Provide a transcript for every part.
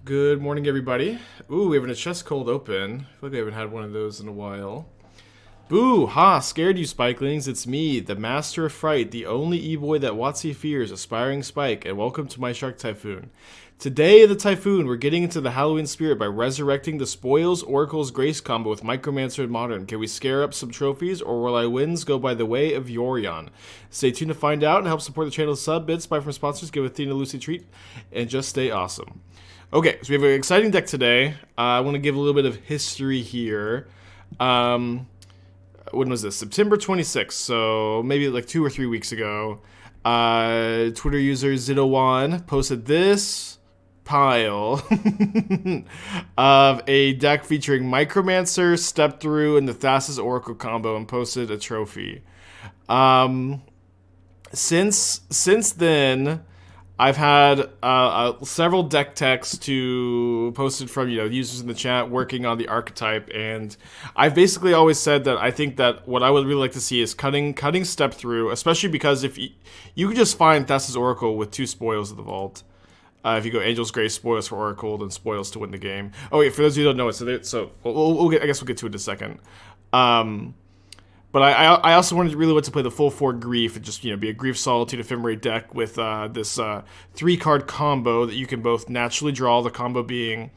Good morning, everybody. Ooh, we have a chest cold open. I feel like we haven't had one of those in a while. Boo! Ha! Scared you, Spikelings. It's me, the Master of Fright, the only E-boy that WotC fears, Aspiring Spike, and welcome to my Shark Typhoon. Today in the Typhoon, we're getting into the Halloween spirit by resurrecting the Spoils Oracle's Grace combo with Micromancer and Modern. Can we scare up some trophies, or will our wins go by the way of Yorion? Stay tuned to find out and help support the channel's sub bits. Buy from sponsors, give Athena Lucy a treat, and just stay awesome. Okay, so we have an exciting deck today. I want to give a little bit of history here. When was this? September 26th, so maybe like 2 or 3 weeks ago. Twitter user Zidowan posted this pile of a deck featuring Micromancer, Step Through, and the Thassa's Oracle combo and posted a trophy. Since then, I've had several deck texts posted from users in the chat working on the archetype, and I've basically always said that I think that what I would really like to see is cutting Step Through, especially because if you can just find Thassa's Oracle with 2 spoils of the vault. If you go Angel's Grace, spoils for Oracle, then spoils to win the game. Oh wait, for those of you who don't know it, so I guess we'll get to it in a second. But I also really want to play the full 4 Grief and just, be a Grief Solitude Ephemerate deck with this 3-card combo that you can both naturally draw, the combo being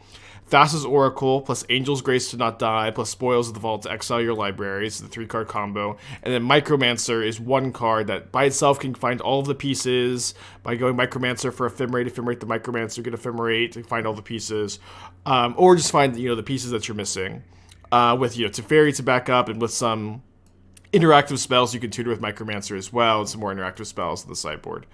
Thassa's Oracle plus Angel's Grace to not die plus Spoils of the Vault to exile your library. It's the 3-card combo. And then Micromancer is 1 card that by itself can find all of the pieces by going Micromancer for Ephemerate the Micromancer, get Ephemerate to find all the pieces. Or just find, the pieces that you're missing. With, Teferi to back up and with some interactive spells you can tutor with Micromancer as well, and some more interactive spells on the sideboard.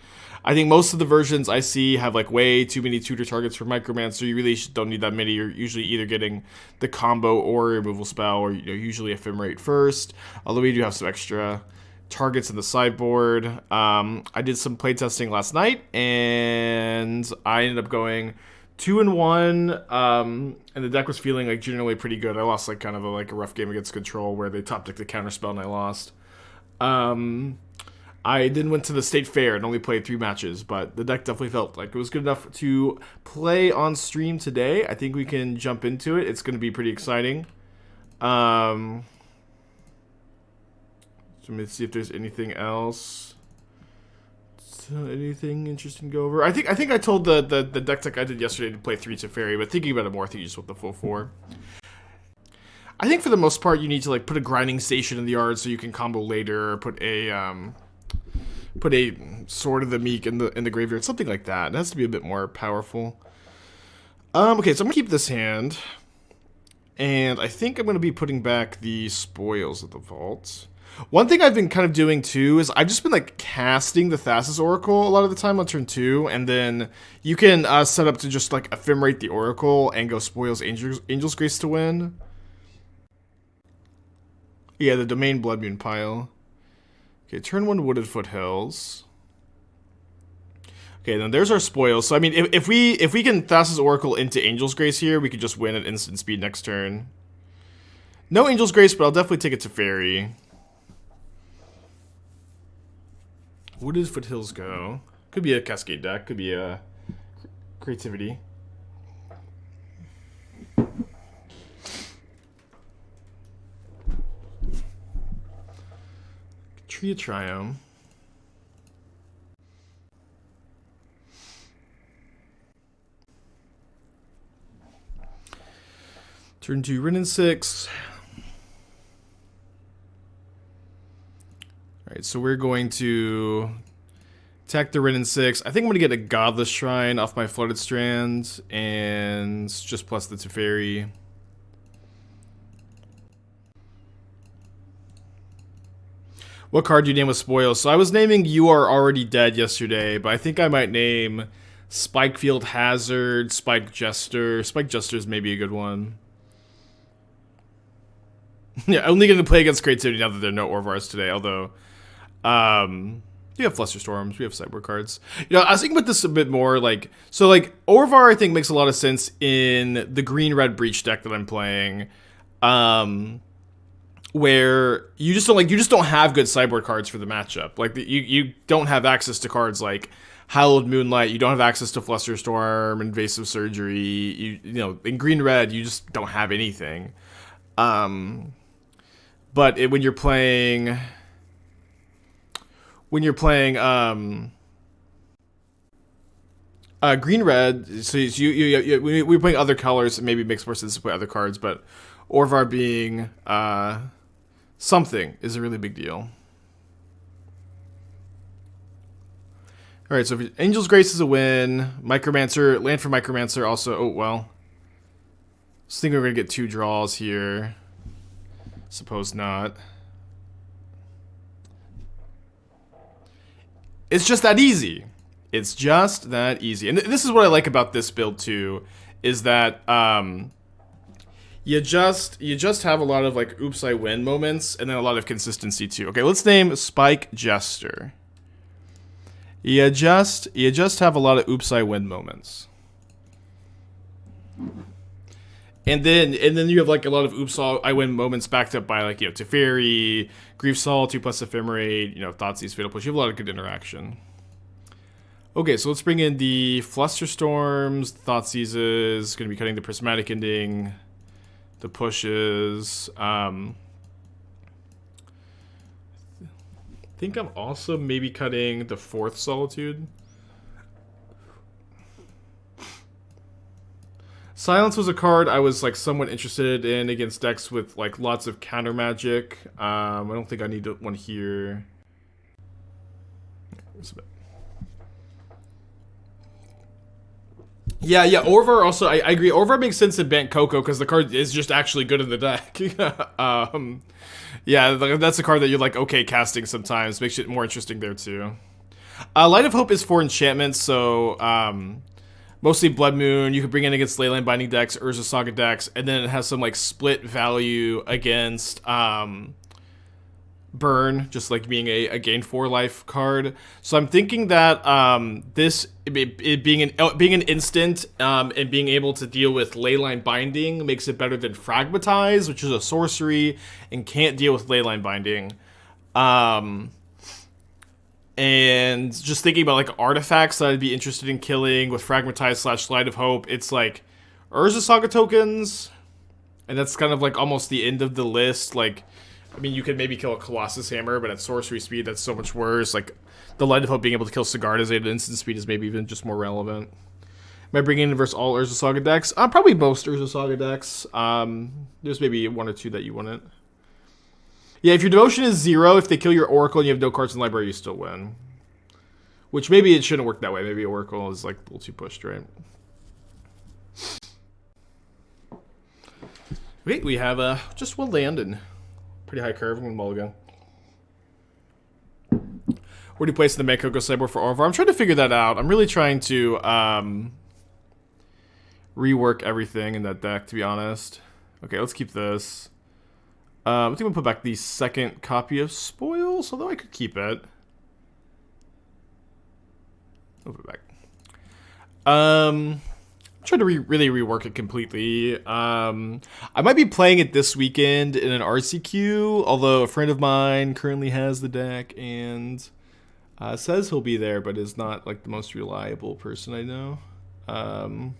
I think most of the versions I see have like way too many tutor targets for Micromancer. You really don't need that many. You're usually either getting the combo or a removal spell, or usually Ephemerate first. Although we do have some extra targets in the sideboard. I did some playtesting last night, and I ended up going 2-1, and the deck was feeling like generally pretty good. I lost like kind of a rough game against Control where they top decked the counterspell and I lost. I then went to the State Fair and only played 3 matches, but the deck definitely felt like it was good enough to play on stream today. I think we can jump into it. It's going to be pretty exciting. So let me see if there's anything else. Anything interesting to go over? I think I told the deck tech I did yesterday to play 3 Teferi, but thinking about it more, I think you just want the full 4. I think for the most part you need to put a grinding station in the yard so you can combo later, or put a Sword of the Meek in the graveyard, something like that. It has to be a bit more powerful. Okay, so I'm gonna keep this hand, and I think I'm gonna be putting back the Spoils of the Vault. One thing I've been kind of doing too is I've just been casting the Thassa's Oracle a lot of the time on turn 2, and then you can set up to just Ephemerate the Oracle and go Spoils Angel's Grace to win. Yeah, the Domain Blood Moon pile. Okay, turn 1 Wooded Foothills. Okay, then there's our spoils. So I mean, if we can Thassa's Oracle into Angel's Grace here, we could just win at instant speed next turn. No Angel's Grace, but I'll definitely take it to Teferi. Where does Foothills go? Could be a Cascade deck. Could be a Creativity. Tree of Triome. Turn 2 Rin and 6. Alright, so we're going to attack the Rin and 6. I think I'm going to get a Godless Shrine off my Flooded Strand, and just plus the Teferi. What card do you name with Spoils? So I was naming You Are Already Dead yesterday, but I think I might name Spikefield Hazard, Spike Jester. Spike Jester is maybe a good one. Yeah, only going to play against Creativity now that there are no Orvars today, although we have Flusterstorms, we have sideboard cards. I was thinking about this a bit more, so Orvar I think makes a lot of sense in the green-red Breach deck that I'm playing, where you just don't have good sideboard cards for the matchup. You don't have access to cards like Hallowed Moonlight, you don't have access to Flusterstorm, Invasive Surgery. You know, in green-red, you just don't have anything. But when you're playing green-red, so we're playing other colors, it maybe makes more sense to play other cards, but Orvar being something is a really big deal. All right, so if Angel's Grace is a win. Micromancer, land for Micromancer also. Oh, well. I was thinking we were going to get 2 draws here. Suppose not. It's just that easy. It's just that easy. And this is what I like about this build, too, is that you just have a lot of, like, oops, I win moments, and then a lot of consistency, too. Okay, let's name Spike Jester. You just have a lot of oops I win moments. And then you have like a lot of oops I win moments backed up by like, you know, Teferi, Grief Solitude plus Ephemerate, you know, Thoughtseize, Fatal Push. You have a lot of good interaction. Okay, so let's bring in the Flusterstorms, Thoughtseizes, gonna be cutting the Prismatic Ending, the pushes. I think I'm also maybe cutting the 4th Solitude. Silence was a card I was like somewhat interested in against decks with like lots of counter magic. I don't think I need one here. Yeah, Orvar also, I agree. Orvar makes sense in Bant Coco because the card is just actually good in the deck. Yeah, that's a card that you're like, okay, casting sometimes. Makes it more interesting there, too. Light of Hope is for enchantments, so mostly Blood Moon. You can bring in against Leyline Binding decks, Urza Saga decks, and then it has some like split value against Burn, just like being a gain 4 life card. So I'm thinking that this being an instant and being able to deal with Leyline Binding makes it better than Fragmatize, which is a sorcery and can't deal with Leyline Binding. And just thinking about like artifacts that I'd be interested in killing with Fragmatize / Light of Hope, it's like Urza Saga tokens, and that's kind of like almost the end of the list. Like, I mean, you could maybe kill a Colossus Hammer, but at sorcery speed, that's so much worse. Like, the Light of Hope being able to kill Sigardas at instant speed is maybe even just more relevant. Am I bringing in versus all Urza Saga decks? Probably most Urza Saga decks. There's maybe 1 or 2 that you wouldn't. Yeah, if your devotion is 0, if they kill your Oracle and you have no cards in the library, you still win. Which maybe it shouldn't work that way. Maybe Oracle is like a little too pushed, right? Okay, we have just 1 land and pretty high curve, 1 mulligan. Where do you place the Mekoko sideboard for Orvar? I'm trying to figure that out. I'm really trying to rework everything in that deck, to be honest. Okay, let's keep this. I think we'll put back the 2nd copy of Spoils, although I could keep it. I'll put it back. I'm trying to really rework it completely. I might be playing it this weekend in an RCQ, although a friend of mine currently has the deck and says he'll be there, but is not like the most reliable person I know. Right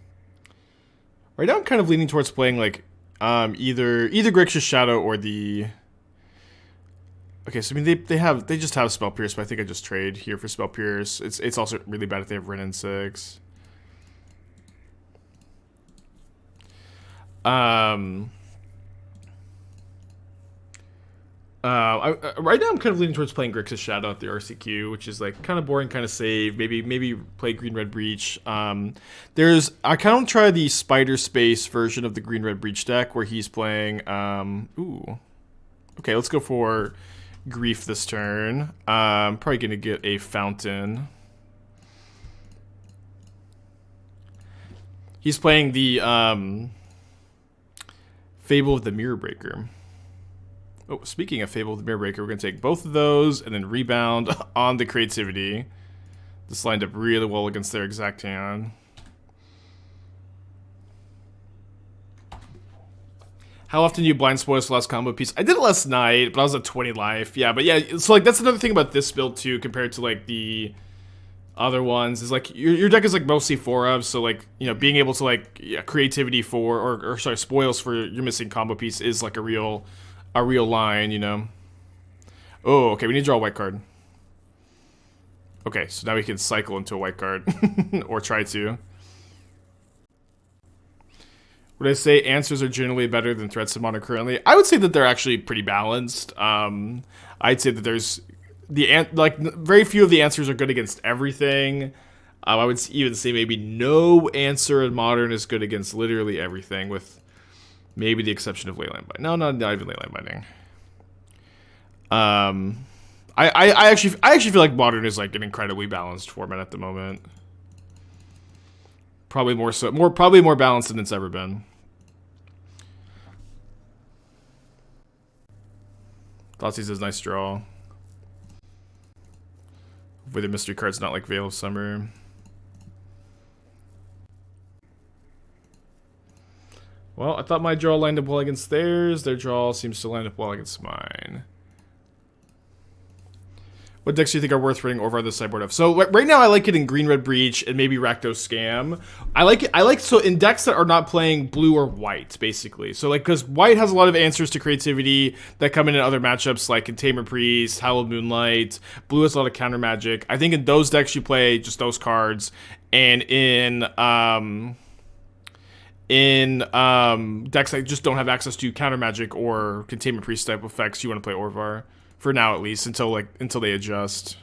now I'm kind of leaning towards playing like either Grixis Shadow or the... Okay, so I mean they just have Spell Pierce, but I think I just trade here for Spell Pierce. It's also really bad if they have Renin 6. Right now I'm kind of leaning towards playing Grixis Shadow at the RCQ, which is like kind of boring, kind of save. Maybe play Green Red Breach. I kind of try the Spider Space version of the Green Red Breach deck where he's playing. Okay, let's go for Grief this turn. Probably gonna get a Fountain. He's playing the Fable of the Mirror Breaker. Oh, speaking of Fable of the Mirror Breaker, we're going to take both of those and then rebound on the Creativity. This lined up really well against their exact hand. How often do you blind spoil the last combo piece? I did it last night, but I was at 20 life. Yeah, but yeah, so like that's another thing about this build too, compared to like the other ones is like your deck is like mostly 4-of, so like, you know, being able to like creativity for or sorry, spoils for your missing combo piece is like a real line, you know. Oh, okay, we need to draw a white card. Okay, so now we can cycle into a white card or try to. Would I say answers are generally better than threats in Modern currently? I would say that they're actually pretty balanced. I'd say that there's very few of the answers are good against everything. I would even say maybe no answer in Modern is good against literally everything, with maybe the exception of Leyline Binding. No, not even Leyline Binding. I actually feel like Modern is like an incredibly balanced format at the moment. Probably more balanced than it's ever been. Thoughtseize is a nice draw. Hopefully the mystery card's not like Veil of Summer. Well, I thought my draw lined up well against theirs. Their draw seems to line up well against mine. What decks do you think are worth running over on the sideboard of? So right now I like it in Green Red Breach and maybe Rakdos Scam. I like so in decks that are not playing blue or white, basically. So like, because white has a lot of answers to creativity that come in other matchups like in Tamer Priest, Hallowed Moonlight. Blue has a lot of counter magic. I think in those decks you play just those cards. And in decks that just don't have access to counter magic or Containment Priest type effects, you want to play Orvar. For now, at least, until they adjust.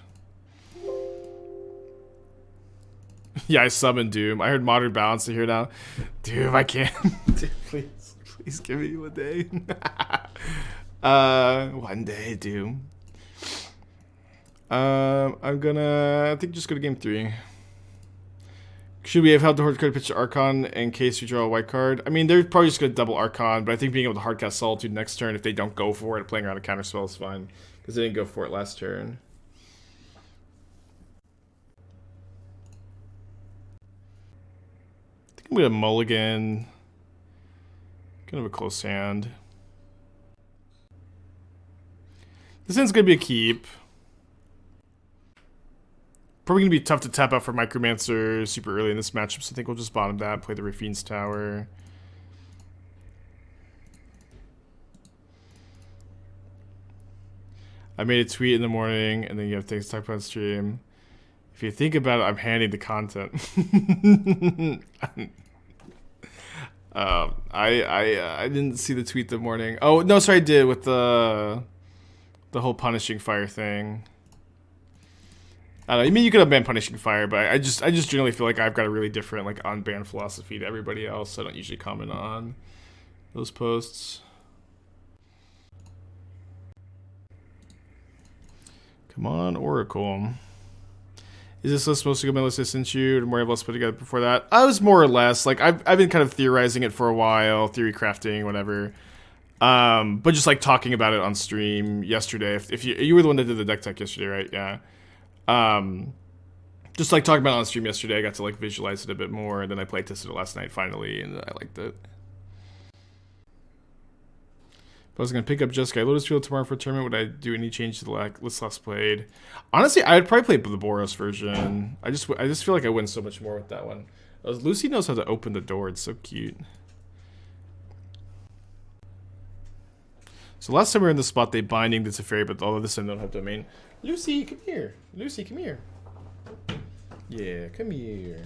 Yeah, I summoned Doom. I heard Modern Balance to hear now. Doom, I can't. Dude, please give me one day. One day, Doom. I think just go to game 3. Should we have held the hard card pitch to Archon in case we draw a white card? I mean, they're probably just going to double Archon, but I think being able to hardcast Solitude next turn if they don't go for it, playing around a counterspell is fine. Because they didn't go for it last turn. I think I'm going to mulligan. Kind of a close hand. This end's going to be a keep. Probably going to be tough to tap out for Micromancer super early in this matchup, so I think we'll just bottom that, play the Raffine's Tower. I made a tweet in the morning, and then you have things to talk about on stream. If you think about it, I'm handing the content. I didn't see the tweet the morning. Oh, no, sorry, I did, with the whole punishing fire thing. I don't know, I mean, you could have banned punishing fire, but I just generally feel like I've got a really different like unban philosophy to everybody else, so I don't usually comment on those posts. Come on, Oracle. Is this list supposed to go on my list I sent you, or more or less put together before that? I was more or less like I've been kind of theorizing it for a while, theory crafting, whatever. But just like talking about it on stream yesterday. If you were the one that did the deck tech yesterday, right? Yeah. Just like talking about it on stream yesterday, I got to like visualize it a bit more, and then I play tested it last night finally, and I liked it. If I was gonna pick up Jessica Lotus Field tomorrow for a tournament, would I do any change to the list last played? Honestly, I would probably play the Boros version. I just feel like I win so much more with that one. Lucy knows how to open the door. It's so cute. So last time we were in the spot, they binding the Teferi, but although this time they don't have domain. Lucy, come here. Lucy, come here. Yeah, come here.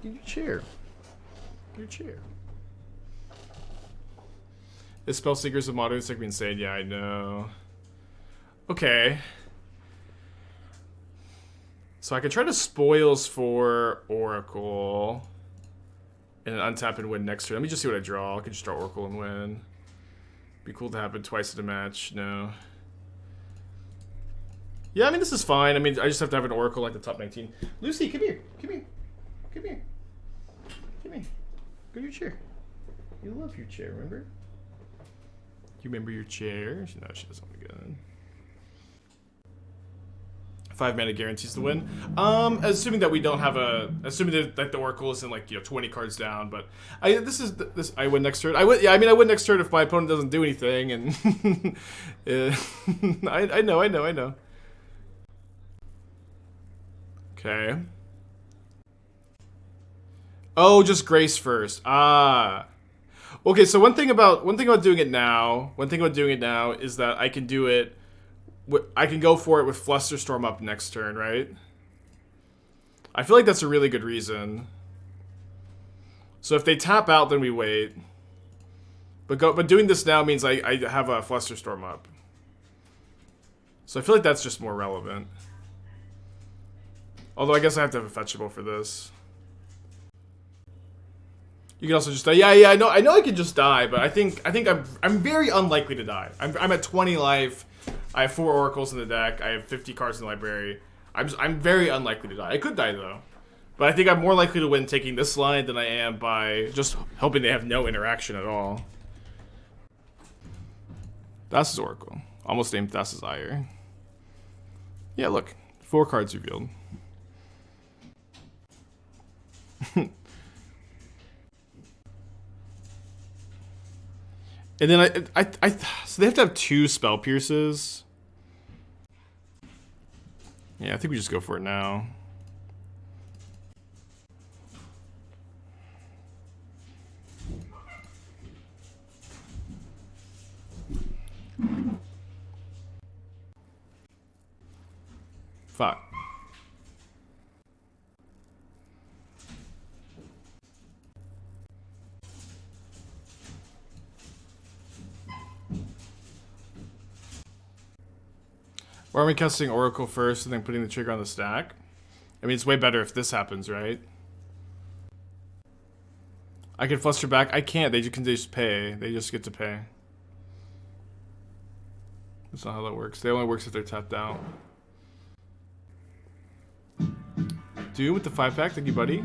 Get your chair. Get your chair. Is Spellseekers of Modern like insane? Yeah, I know. Okay. So I could try to spoils for Oracle. And then untap and win next turn. Let me just see what I draw. I could just draw Oracle and win. Be cool to happen twice in a match. No. Yeah, I mean, this is fine. I mean, I just have to have an Oracle like the top 19. Lucy, come here. Come here. Come here. Come here. Go to your chair. You love your chair, remember? You remember your chair? No, she doesn't want to get in. 5 mana guarantees the win. Assuming that we don't have assuming that the Oracle isn't like 20 cards down, but I win next turn. I win next turn if my opponent doesn't do anything, and I know. Okay. Oh, just Grace first. Ah. Okay, so one thing about doing it now is that I can do it. I can go for it with Flusterstorm up next turn, right? I feel like that's a really good reason. So if they tap out, then we wait. But doing this now means I have a Flusterstorm up. So I feel like that's just more relevant. Although I guess I have to have a fetchable for this. You can also just die. Yeah, I know I can just die, but I think I'm very unlikely to die. I'm at 20 life. I have 4 oracles in the deck. I have 50 cards in the library. I'm very unlikely to die. I could die though. But I think I'm more likely to win taking this line than I am by just hoping they have no interaction at all. Thassa's Oracle. Almost named Thassa's Ire. Yeah, look. 4 cards revealed. And then so they have to have 2 Spell Pierces. Yeah, I think we just go for it now. Fuck. Why are we casting Oracle first and then putting the trigger on the stack? I mean, it's way better if this happens, right? I can fluster back. I can't. They just pay. They just get to pay. That's not how that works. They only works if they're tapped out. Dude with the 5-pack. Thank you, buddy.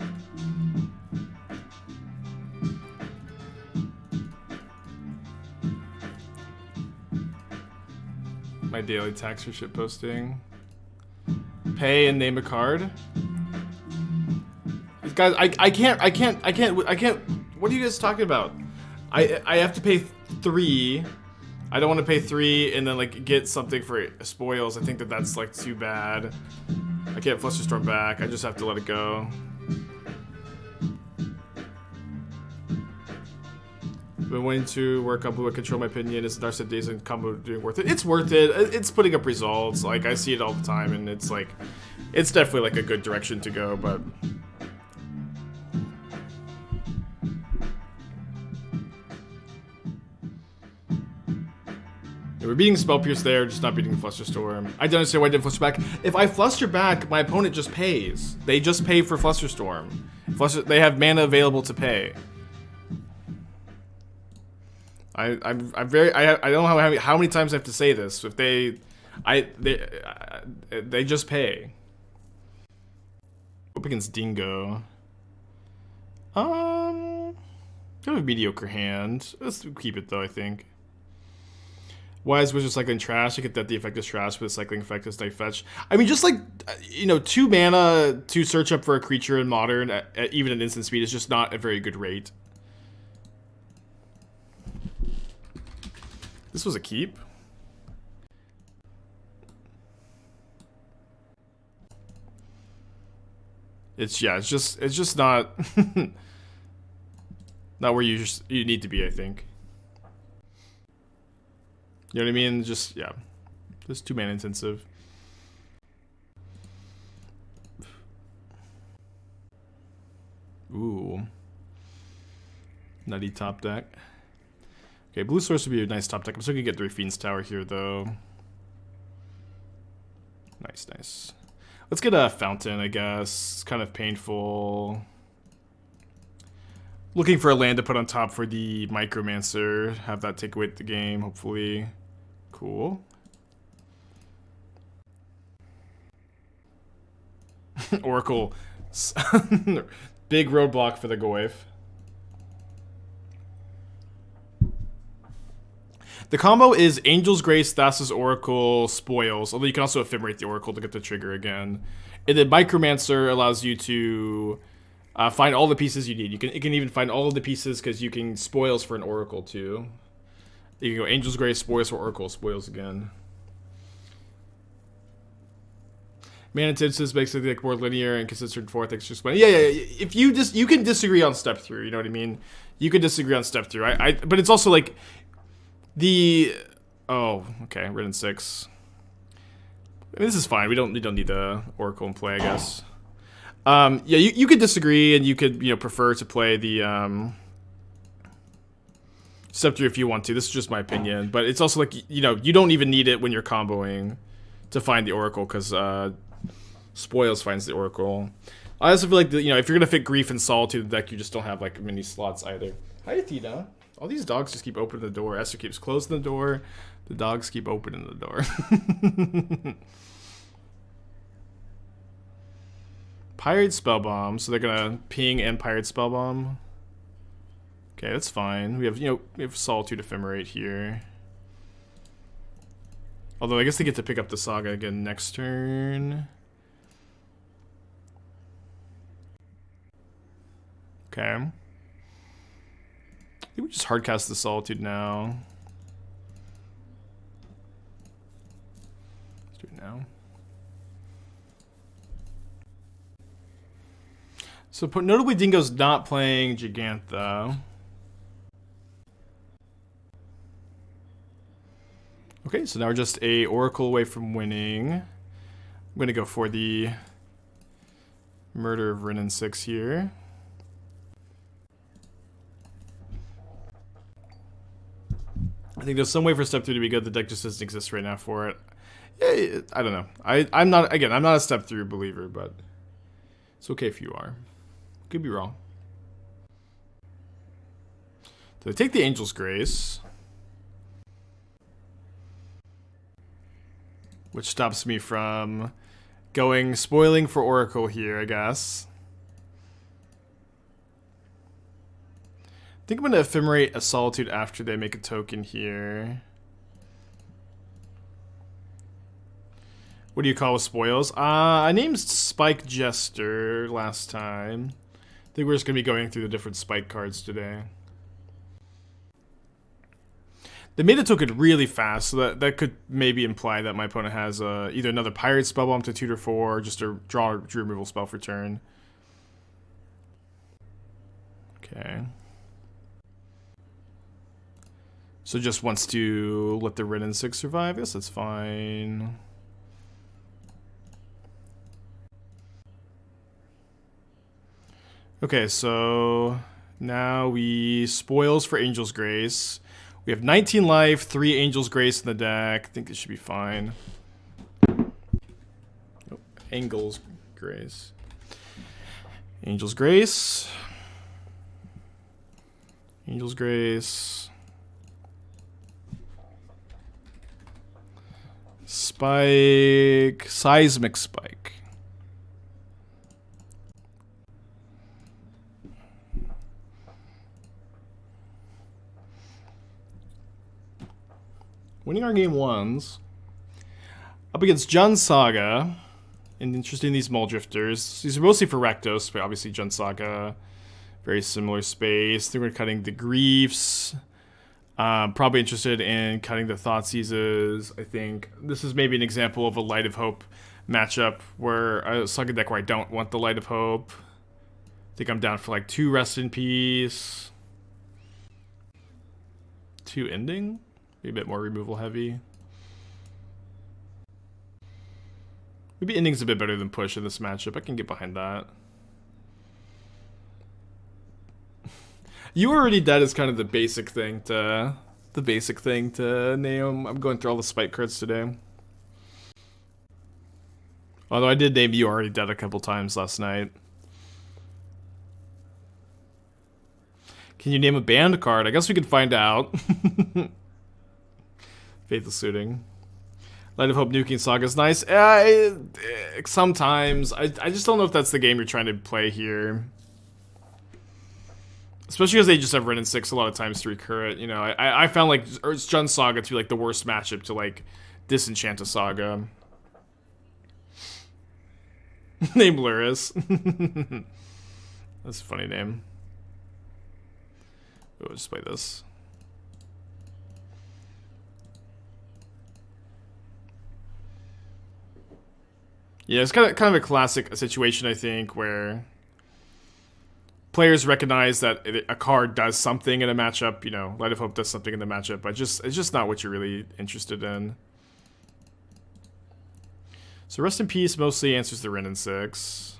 My daily tax for shit posting. Pay and name a card. Guys, I can't. What are you guys talking about? I have to pay 3. I don't want to pay 3 and then like get something for spoils. I think that's like too bad. I can't Flusterstorm back. I just have to let it go. Been waiting to work on Blue. I control my opinion. Is Darcy Days and combo doing worth it? It's worth it. It's putting up results. Like I see it all the time, and it's like, it's definitely like a good direction to go. But yeah, we're beating Spell Pierce there, just not beating Flusterstorm. I don't understand why I didn't Fluster back. If I Fluster back, my opponent just pays. They just pay for Flusterstorm. They have mana available to pay. I'm very I don't know how many times I have to say this. If they just pay. Up against Dingo. Kind of a mediocre hand. Let's keep it though. I think. Wise Wizard cycling trash. I get that the effect is trash, but the cycling effect is night fetch. I mean, just like 2 mana to search up for a creature in Modern at even at instant speed is just not a very good rate. This was a keep. It's just not not where you need to be, I think. You know what I mean? Just too mana intensive. Ooh. Nutty top deck. Okay, blue source would be a nice top deck. I'm still gonna get Raffine's Tower here, though. Nice. Let's get a Fountain, I guess. It's kind of painful. Looking for a land to put on top for the Micromancer. Have that take away the game, hopefully. Cool. Oracle. Big roadblock for the Goyf. The combo is Angel's Grace, Thassa's Oracle, Spoils, although you can also Ephemerate the Oracle to get the trigger again. And then Micromancer allows you to find all the pieces you need. It can even find all of the pieces because you can Spoils for an Oracle too. You can go Angel's Grace, Spoils for Oracle, Spoils again. Mana Tinsis makes it like more linear and consistent fourth extra spend. Yeah. If you you can disagree on step through, you know what I mean? You could disagree on step through. But it's also like the okay, Ridden 6. I mean, this is fine. We don't need the Oracle in play, I guess. Yeah, you could disagree, and you could prefer to play the step through if you want to. This is just my opinion, but it's also like you don't even need it when you're comboing to find the Oracle because Spoils finds the Oracle. I also feel like if you're gonna fit Grief and Solitude in the deck, you just don't have like many slots either. Hi, Athena. All these dogs just keep opening the door. Esther keeps closing the door. The dogs keep opening the door. Pirate Spellbomb, so they're gonna ping and Pirate Spellbomb. Okay, that's fine. We have Solitude Ephemerate here. Although I guess they get to pick up the Saga again next turn. Okay. I think we just hardcast the Solitude now. Let's do it now. So notably, Dingo's not playing Gigantha. Okay, so now we're just a Oracle away from winning. I'm gonna go for the Murder of Ridden 6 here. I think there's some way for step 3 to be good. The deck just doesn't exist right now for it. Yeah, I don't know. I'm not a step 3 believer, but it's okay if you are. Could be wrong. So they take the Angel's Grace, which stops me from spoiling for Oracle here, I guess. I think I'm going to Ephemerate a Solitude after they make a token here. What do you call with spoils? I named Spike Jester last time. I think we're just going to be going through the different Spike cards today. They made a token really fast, so that could maybe imply that my opponent has either another Pirate Spellbomb to tutor for, or just a draw a Drew removal spell for turn. Okay. So just wants to let the Ridden 6 survive. Yes, that's fine. Okay, so now we spoils for Angel's Grace. We have 19 life, 3 Angel's Grace in the deck. I think this should be fine. Oh, Angel's Grace. Angel's Grace. Angel's Grace. Spike. Seismic Spike. Winning our game ones. Up against Jund Saga. And interesting, these Mulldrifters. These are mostly for Rakdos, but obviously Jund Saga. Very similar space. Then we're cutting the Griefs. Probably interested in cutting the Thoughtseizes. I think this is maybe an example of a Light of Hope matchup where a Saga deck where I don't want the Light of Hope. I think I'm down for like 2 Rest in Peace. 2 Ending? Be a bit more removal heavy. Maybe Ending's a bit better than Push in this matchup. I can get behind that. You Already Dead is kind of the basic thing to name. I'm going through all the Spike cards today. Although I did name You Already Dead a couple times last night. Can you name a banned card? I guess we can find out. Faithless Suiting. Light of Hope Nuking Saga is nice. Sometimes. I just don't know if that's the game you're trying to play here. Especially because they just have Ridden 6 a lot of times to recur it. You know, I found like Jund Saga to be like the worst matchup to like disenchant a Saga. Name Luris. That's a funny name. We'll just play this. Yeah, it's kind of a classic situation, I think, where players recognize that a card does something in a matchup. You know, Light of Hope does something in the matchup, but it's just not what you're really interested in. So Rest in Peace mostly answers the Wrenn and 6.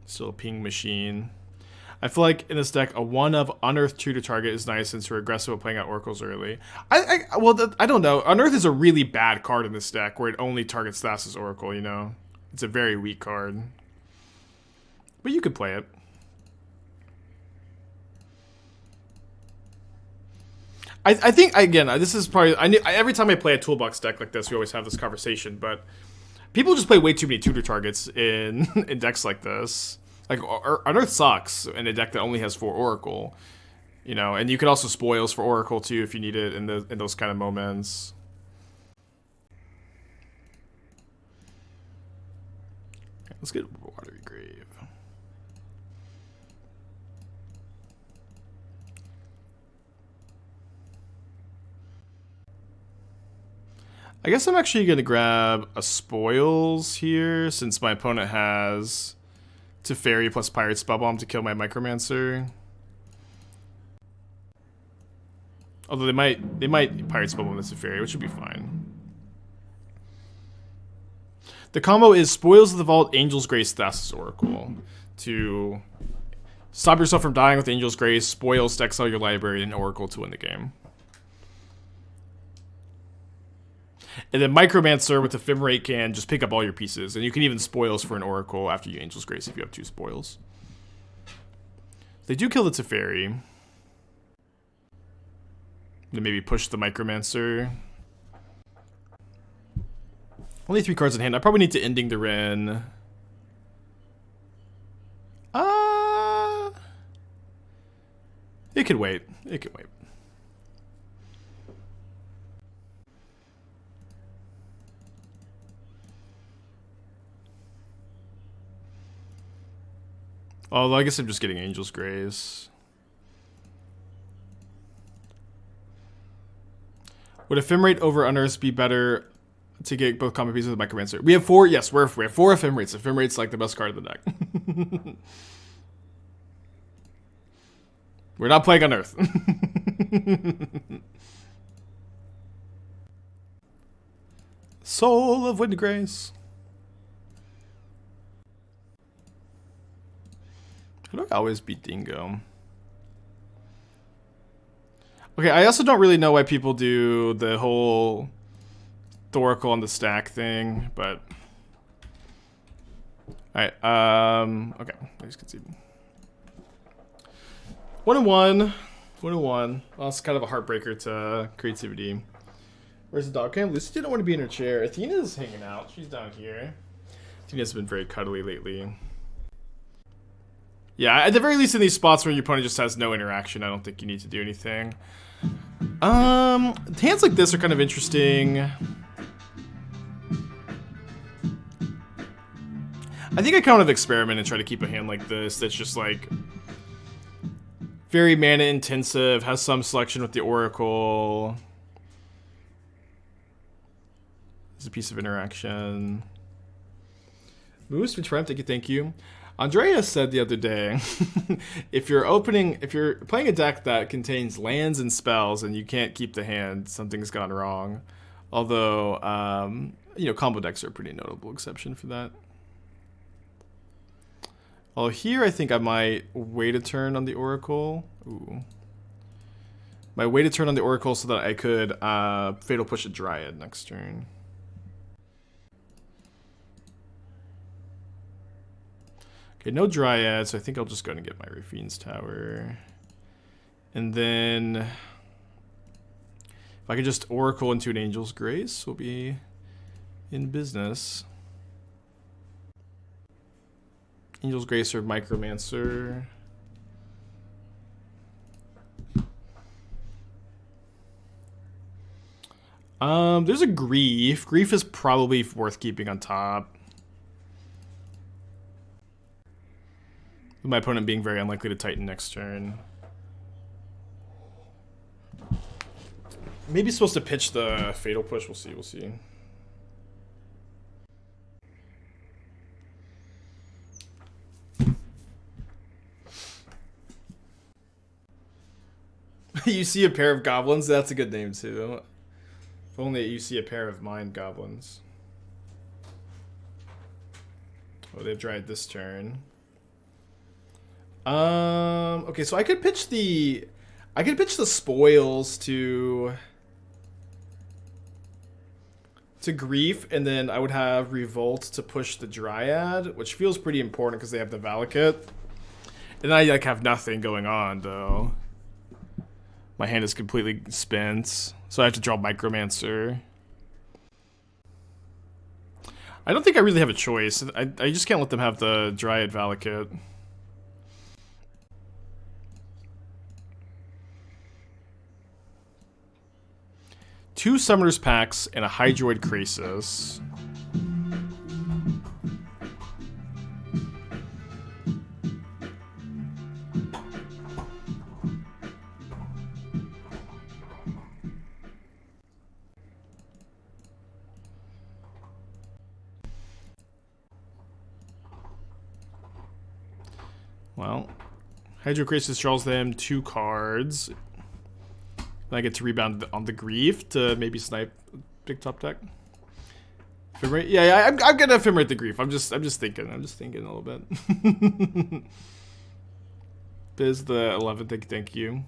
Still a ping machine. I feel like in this deck, a 1 of Unearth 2 to target is nice since we're aggressive at playing out Oracles early. I don't know. Unearth is a really bad card in this deck where it only targets Thassa's Oracle, you know? It's a very weak card. But you could play it. I think, again, this is probably... every time I play a toolbox deck like this, we always have this conversation, but people just play way too many tutor targets in decks like this. Like, Unearth sucks in a deck that only has 4 Oracle, you know, and you could also spoils for Oracle too if you need it in those kind of moments. Okay, let's get Watery Grave. I guess I'm actually going to grab a spoils here since my opponent has Teferi plus Pirate Spellbomb to kill my Micromancer. Although they might Pirate Spellbomb the Teferi, which would be fine. The combo is Spoils of the Vault, Angel's Grace, Thassa's Oracle. To stop yourself from dying with Angel's Grace, spoils to exile your library, and Oracle to win the game. And then Micromancer with Ephemerate can just pick up all your pieces. And you can even spoils for an Oracle after you Angel's Grace if you have 2 spoils. They do kill the Teferi. Then maybe push the Micromancer. Only 3 cards in hand. I probably need to Ending the Wrenn. It could wait. It could wait. Although I guess I'm just getting Angel's Grace. Would Ephemerate over Unearth be better to get both combo pieces with Micromancer? We have 4, yes, we have 4 Ephemerates. Ephemerate's like the best card of the deck. We're not playing Unearth. Soul of Windgrace. How do I always beat Dingo? Okay, I also don't really know why people do the whole Thoracle on the stack thing, but... Alright, okay, I just concede. 1-1. 1-1. Well, that's kind of a heartbreaker to creativity. Where's the dog? Okay, Lucy didn't want to be in her chair. Athena's hanging out. She's down here. Athena's been very cuddly lately. Yeah, at the very least in these spots where your opponent just has no interaction, I don't think you need to do anything. Hands like this are kind of interesting. I think I kind of experiment and try to keep a hand like this that's just like very mana intensive, has some selection with the Oracle. There's a piece of interaction. Moose for Triumph, thank you. Andrea said the other day, if you're playing a deck that contains lands and spells and you can't keep the hand, something's gone wrong. Although, you know, combo decks are a pretty notable exception for that. Well, here I think I might wait a turn on the Oracle. Ooh. Might wait a turn on the Oracle so that I could Fatal Push a Dryad next turn. Okay, no Dryad, so I think I'll just go and get my Raffine's Tower. And then if I could just Oracle into an Angel's Grace, we'll be in business. Angel's Grace or Micromancer. There's a Grief. Grief is probably worth keeping on top. With my opponent being very unlikely to Titan next turn. Maybe supposed to pitch the Fatal Push. We'll see. We'll see. You see a pair of goblins? That's a good name too. If only you see a pair of mind goblins. Oh, they've tried this turn. Okay, so I could pitch the spoils to Grief, and then I would have Revolt to push the Dryad, which feels pretty important because they have the Valakut. And I like have nothing going on though. My hand is completely spent, so I have to draw Micromancer. I don't think I really have a choice. I just can't let them have the Dryad Valakut. Two Summoner's Packs and a Hydroid Krasis. Well, Hydro Krasis draws them 2 cards. And I get to rebound on the Grief to maybe snipe big top deck. Ephemerate? Yeah, I'm gonna Ephemerate the Grief. I'm just thinking a little bit. Biz the 11th, thank you.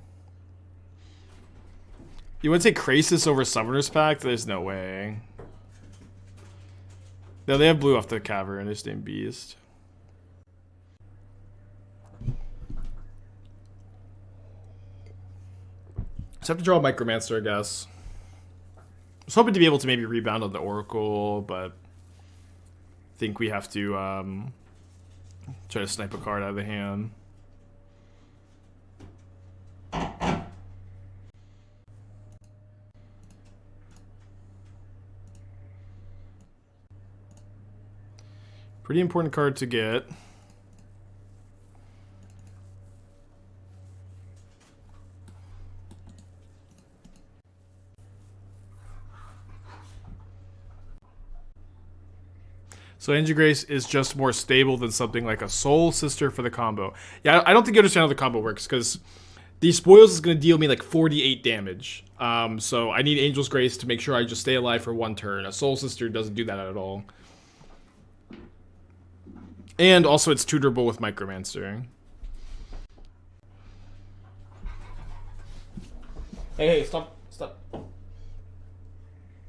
You want to take Krasis over Summoner's Pact? There's no way. No, they have blue off the Cavern. They're named Beast. Just have to draw a Micromancer, I guess. I was hoping to be able to maybe rebound on the Oracle, but I think we have to try to snipe a card out of the hand. Pretty important card to get. So Angel Grace is just more stable than something like a Soul Sister for the combo. Yeah, I don't think you understand how the combo works, because the Spoils is going to deal me like 48 damage. So I need Angel's Grace to make sure I just stay alive for 1 turn. A Soul Sister doesn't do that at all. And also it's tutorable with Micromancer. Hey, stop.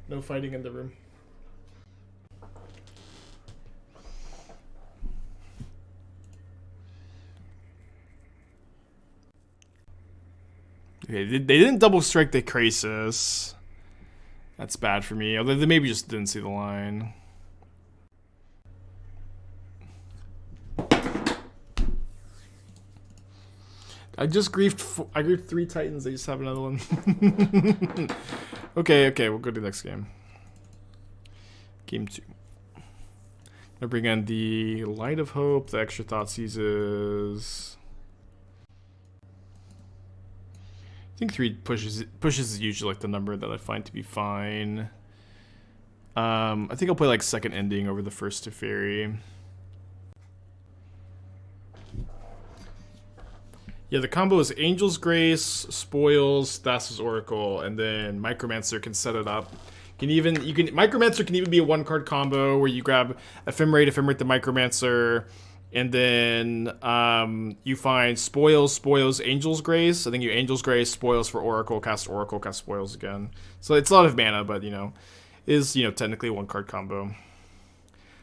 No fighting in the room. Okay, they didn't double strike the Krasis. That's bad for me. Although they maybe just didn't see the line. I griefed 3 Titans. They just have another one. Okay, we'll go to the next game. Game 2. I'm gonna bring in the Light of Hope, the extra Thoughtseizes. I think 3 pushes is usually like the number that I find to be fine. I think I'll play like second ending over the first Teferi. Yeah, the combo is Angel's Grace, Spoils, Thassa's Oracle, and then Micromancer can set it up. Micromancer can even be a 1-card combo where you grab Ephemerate the Micromancer, and then you find Spoils, Angel's Grace. I think you Angel's Grace, Spoils for Oracle, cast Spoils again. So it's a lot of mana, but is technically a 1-card combo.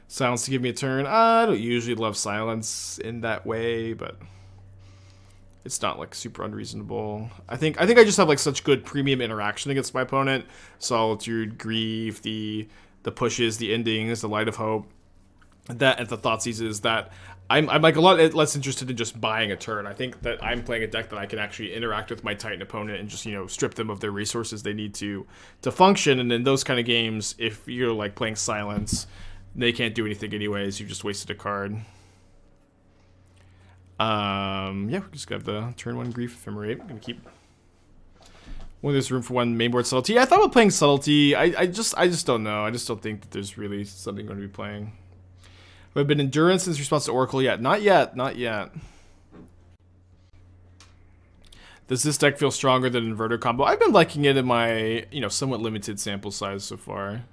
Silence to give me a turn. I don't usually love silence in that way, but it's not like super unreasonable. I think I just have like such good premium interaction against my opponent. Solitude, Grief, the pushes, the endings, the Light of Hope, that and the Thoughtseizes, that I'm like a lot less interested in just buying a turn. I think that I'm playing a deck that I can actually interact with my Titan opponent and just strip them of their resources they need to function. And in those kind of games, if you're like playing silence, they can't do anything anyways. You just wasted a card. Yeah, we're just gonna have the turn 1 Grief Ephemerate. I'm gonna keep. Well, there's room for 1 mainboard Subtlety. I thought about playing Subtlety. I just don't know. I just don't think that there's really something going to be playing. Have I been Endurance since response to Oracle yet? Not yet. The Does this deck feel stronger than Inverter Combo? I've been liking it in my, you know, somewhat limited sample size so far.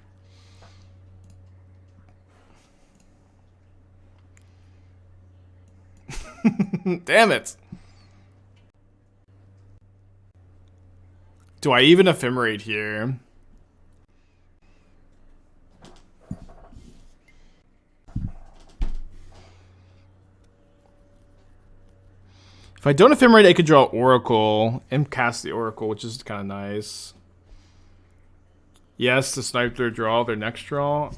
Damn it. Do I even Ephemerate here? If I don't Ephemerate, I could draw Oracle and cast the Oracle, which is kind of nice. Yes, to snipe their draw, their next draw.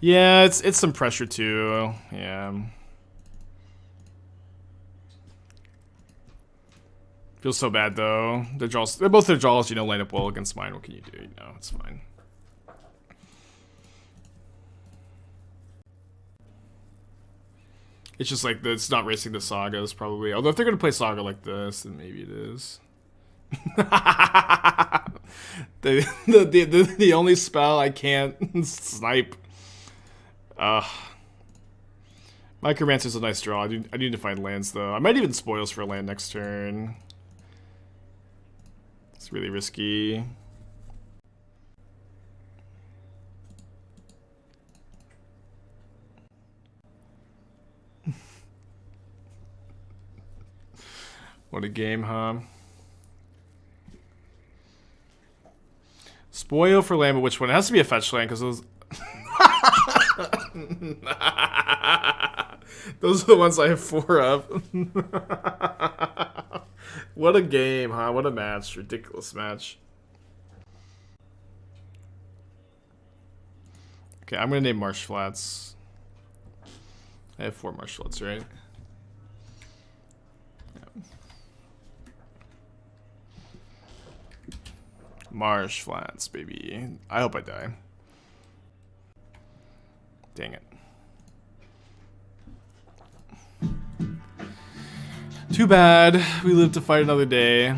Yeah, it's some pressure too. Yeah. Feels so bad though. Both their draws, you know, line up well against mine. What can you do? You know, it's fine. It's just like it's not racing the sagas probably. Although if they're gonna play saga like this, then maybe it is. the only spell I can't snipe. Micromancer's a nice draw. I need to find lands though. I might even spoils for a land next turn. It's really risky. What a game, huh? Spoil for land, but which one? It has to be a fetch land because those. Those are the ones I have 4 of. What a game, huh? What a match. Ridiculous match. Okay, I'm going to name Marsh Flats. I have 4 Marsh Flats, right? Yeah. Marsh Flats, baby. I hope I die. Dang it. Too bad. We live to fight another day.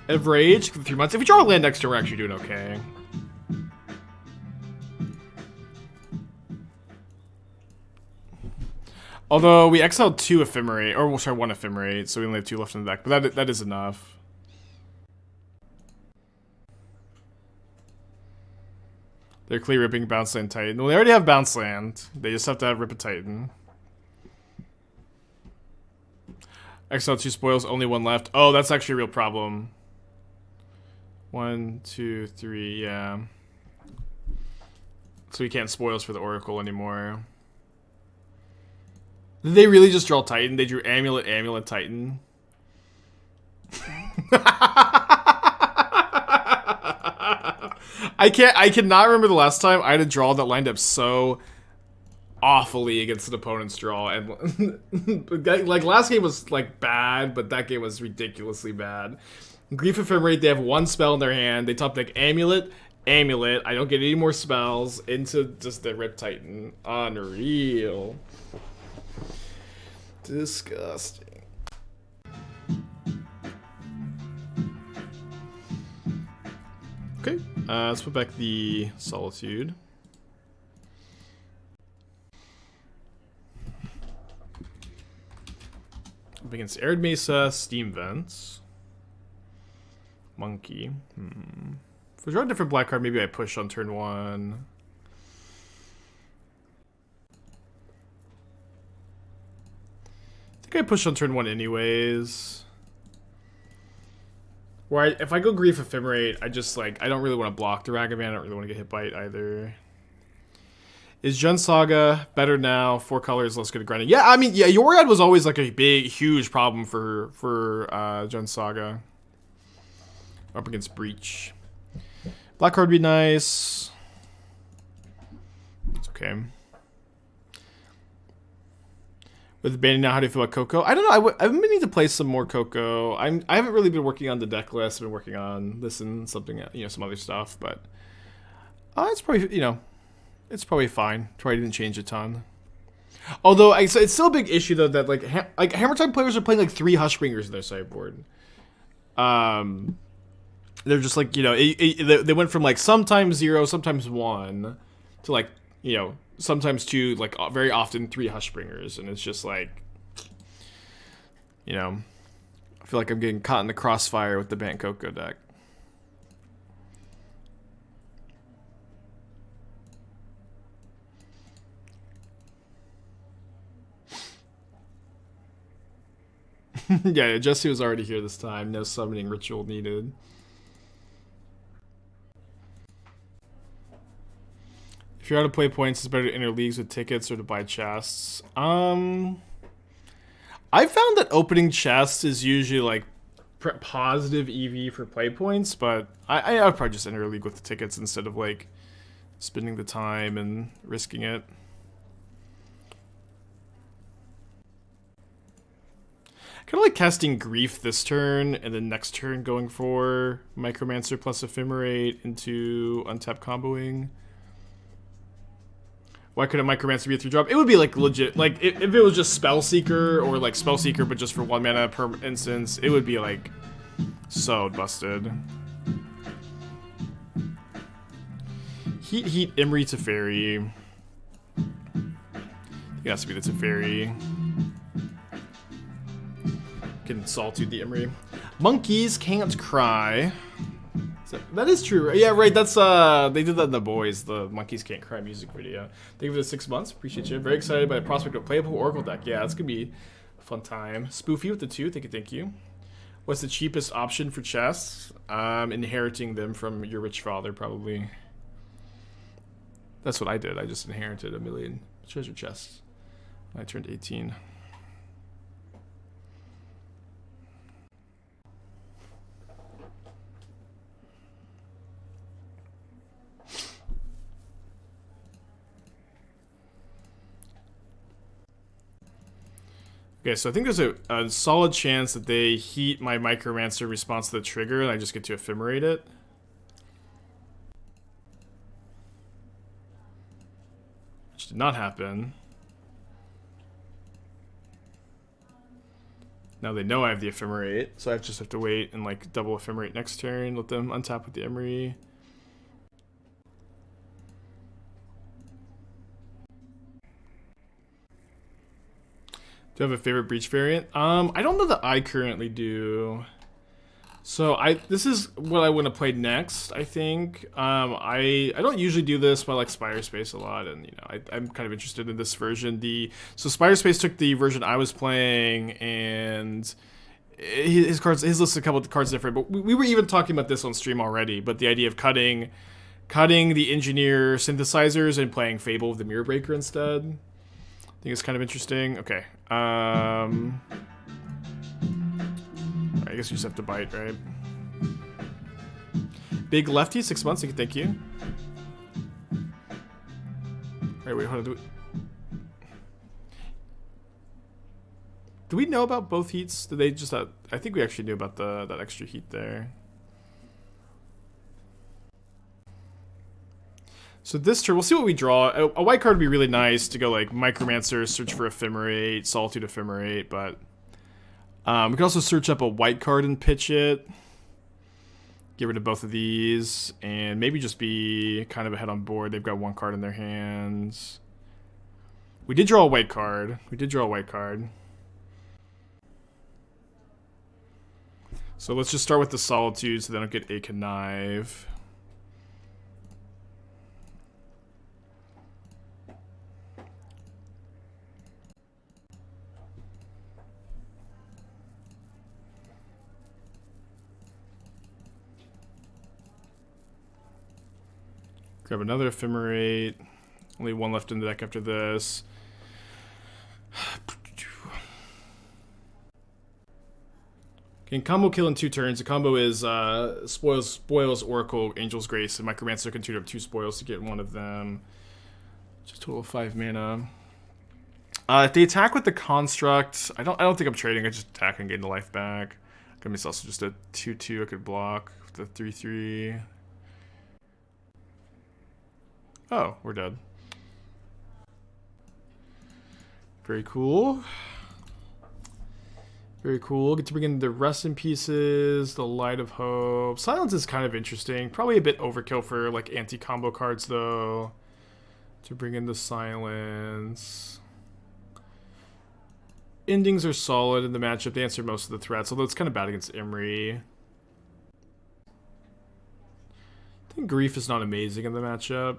Average for 3 months. If we draw a land next turn, we're actually doing okay. Although we exiled 2 Ephemerate, or we'll try 1 Ephemerate, so we only have 2 left in the deck. But that is enough. They're clear ripping Bounce Land Titan. Well, they already have Bounce Land. They just have to have Rip a Titan. Exile 2 spoils, only 1 left. Oh, that's actually a real problem. 1, 2, 3, yeah. So we can't spoils for the Oracle anymore. Did they really just draw Titan? They drew Amulet, Amulet, Titan. I cannot remember the last time I had a draw that lined up so awfully against an opponent's draw, and like last game was like bad, but that game was ridiculously bad. Grief Ephemerate, they have 1 spell in their hand. They top deck Amulet, Amulet. I don't get any more spells into just the Rip Titan. Unreal. Disgusting. Okay, let's put back the Solitude. Up against Arid Mesa, Steam Vents. Monkey. If we draw a different black card, maybe I push on turn 1. I think I push on turn 1 anyways. Where if I go Grief Ephemerate, I just like, I don't really want to block the Ragavan. I don't really want to get hit by it either. Is Jund Saga better now? 4 colors, less good at grinding. Yeah, I mean, yeah, Yoriad was always like a big, huge problem for Jund Saga. Up against Breach. Black card would be nice. It's okay. With banning now, how do you feel about Coco? I don't know. I've been meaning to play some more Coco. I haven't really been working on the deck list. I've been working on this and something, you know, some other stuff. But it's probably, you know, it's probably fine. Probably didn't change a ton. Although it's still a big issue though that like Hammer Time players are playing like 3 Hushbringers in their sideboard. They're just like, you know, they went from like sometimes 0, sometimes 1 to like, you know, sometimes 2, like very often 3 Hushbringers, and it's just like, you know, I feel like I'm getting caught in the crossfire with the Bant Coco deck. Yeah, Jesse was already here this time. No summoning ritual needed. If you're out of play points, it's better to enter leagues with tickets or to buy chests. I found that opening chests is usually like positive EV for play points, but I would probably just enter a league with the tickets instead of like spending the time and risking it. Kind of like casting Grief this turn, and then next turn going for Micromancer plus Ephemerate into untap comboing. Why couldn't Micromancer be a 3-drop? It would be like legit, like if it was just Spellseeker or like Spellseeker but just for 1 mana per instance, it would be like so busted. Heat Emery Teferi. It has to be the Teferi. Can Solitude the Emery. Monkeys can't cry. That is true, right? Yeah, right. That's they did that in The Boys, the Monkeys Can't Cry music video. Thank you for the 6 months. Appreciate you. Very excited by the prospect of a playable Oracle deck. Yeah, it's gonna be a fun time. Spoofy with the 2. Thank you. What's the cheapest option for chests? Inheriting them from your rich father, probably. That's what I did. I just inherited 1 million treasure chests when I turned 18. Okay, so I think there's a solid chance that they heat my Micromancer response to the trigger and I just get to Ephemerate it. Which did not happen. Now they know I have the Ephemerate, so I just have to wait and like double Ephemerate next turn, let them untap with the Emery. Do you have a favorite Breach variant? I don't know that I currently do. So this is what I want to play next, I think. I don't usually do this, but I like Spire Space a lot, and you know, I'm kind of interested in this version. So Spire Space took the version I was playing, and his list a couple of cards different. But we were even talking about this on stream already. But the idea of cutting the Engineer synthesizers and playing Fable of the Mirror Breaker instead, I think it's kind of interesting. Okay. I guess you just have to bite, right? Big Lefty, 6 months. Thank you. Alright, wait, hold on. Do we know about both heats? Did they just... I think we actually knew about that extra heat there. So this turn, we'll see what we draw. A white card would be really nice to go like Micromancer, search for Ephemerate, Solitude Ephemerate, but we can also search up a white card and pitch it. Get rid of both of these, and maybe just be kind of ahead on board. They've got 1 card in their hands. We did draw a white card. So let's just start with the Solitude so they don't get a Connive. Grab another Ephemerate. Only 1 left in the deck after this. Can combo kill in 2 turns. The combo is spoils Oracle, Angel's Grace, and Micromancer can tutor up 2 spoils to get 1 of them. Just total of 5 mana. If they attack with the Construct, I don't think I'm trading. I just attack and gain the life back. Give myself also just a 2/2 I could block with the 3/3. Oh, we're dead. Very cool. Very cool. Get to bring in the Rest in Pieces, the Light of Hope. Silence is kind of interesting. Probably a bit overkill for like anti-combo cards though. To bring in the Silence. Endings are solid in the matchup. They answer most of the threats, although it's kind of bad against Emery. I think Grief is not amazing in the matchup.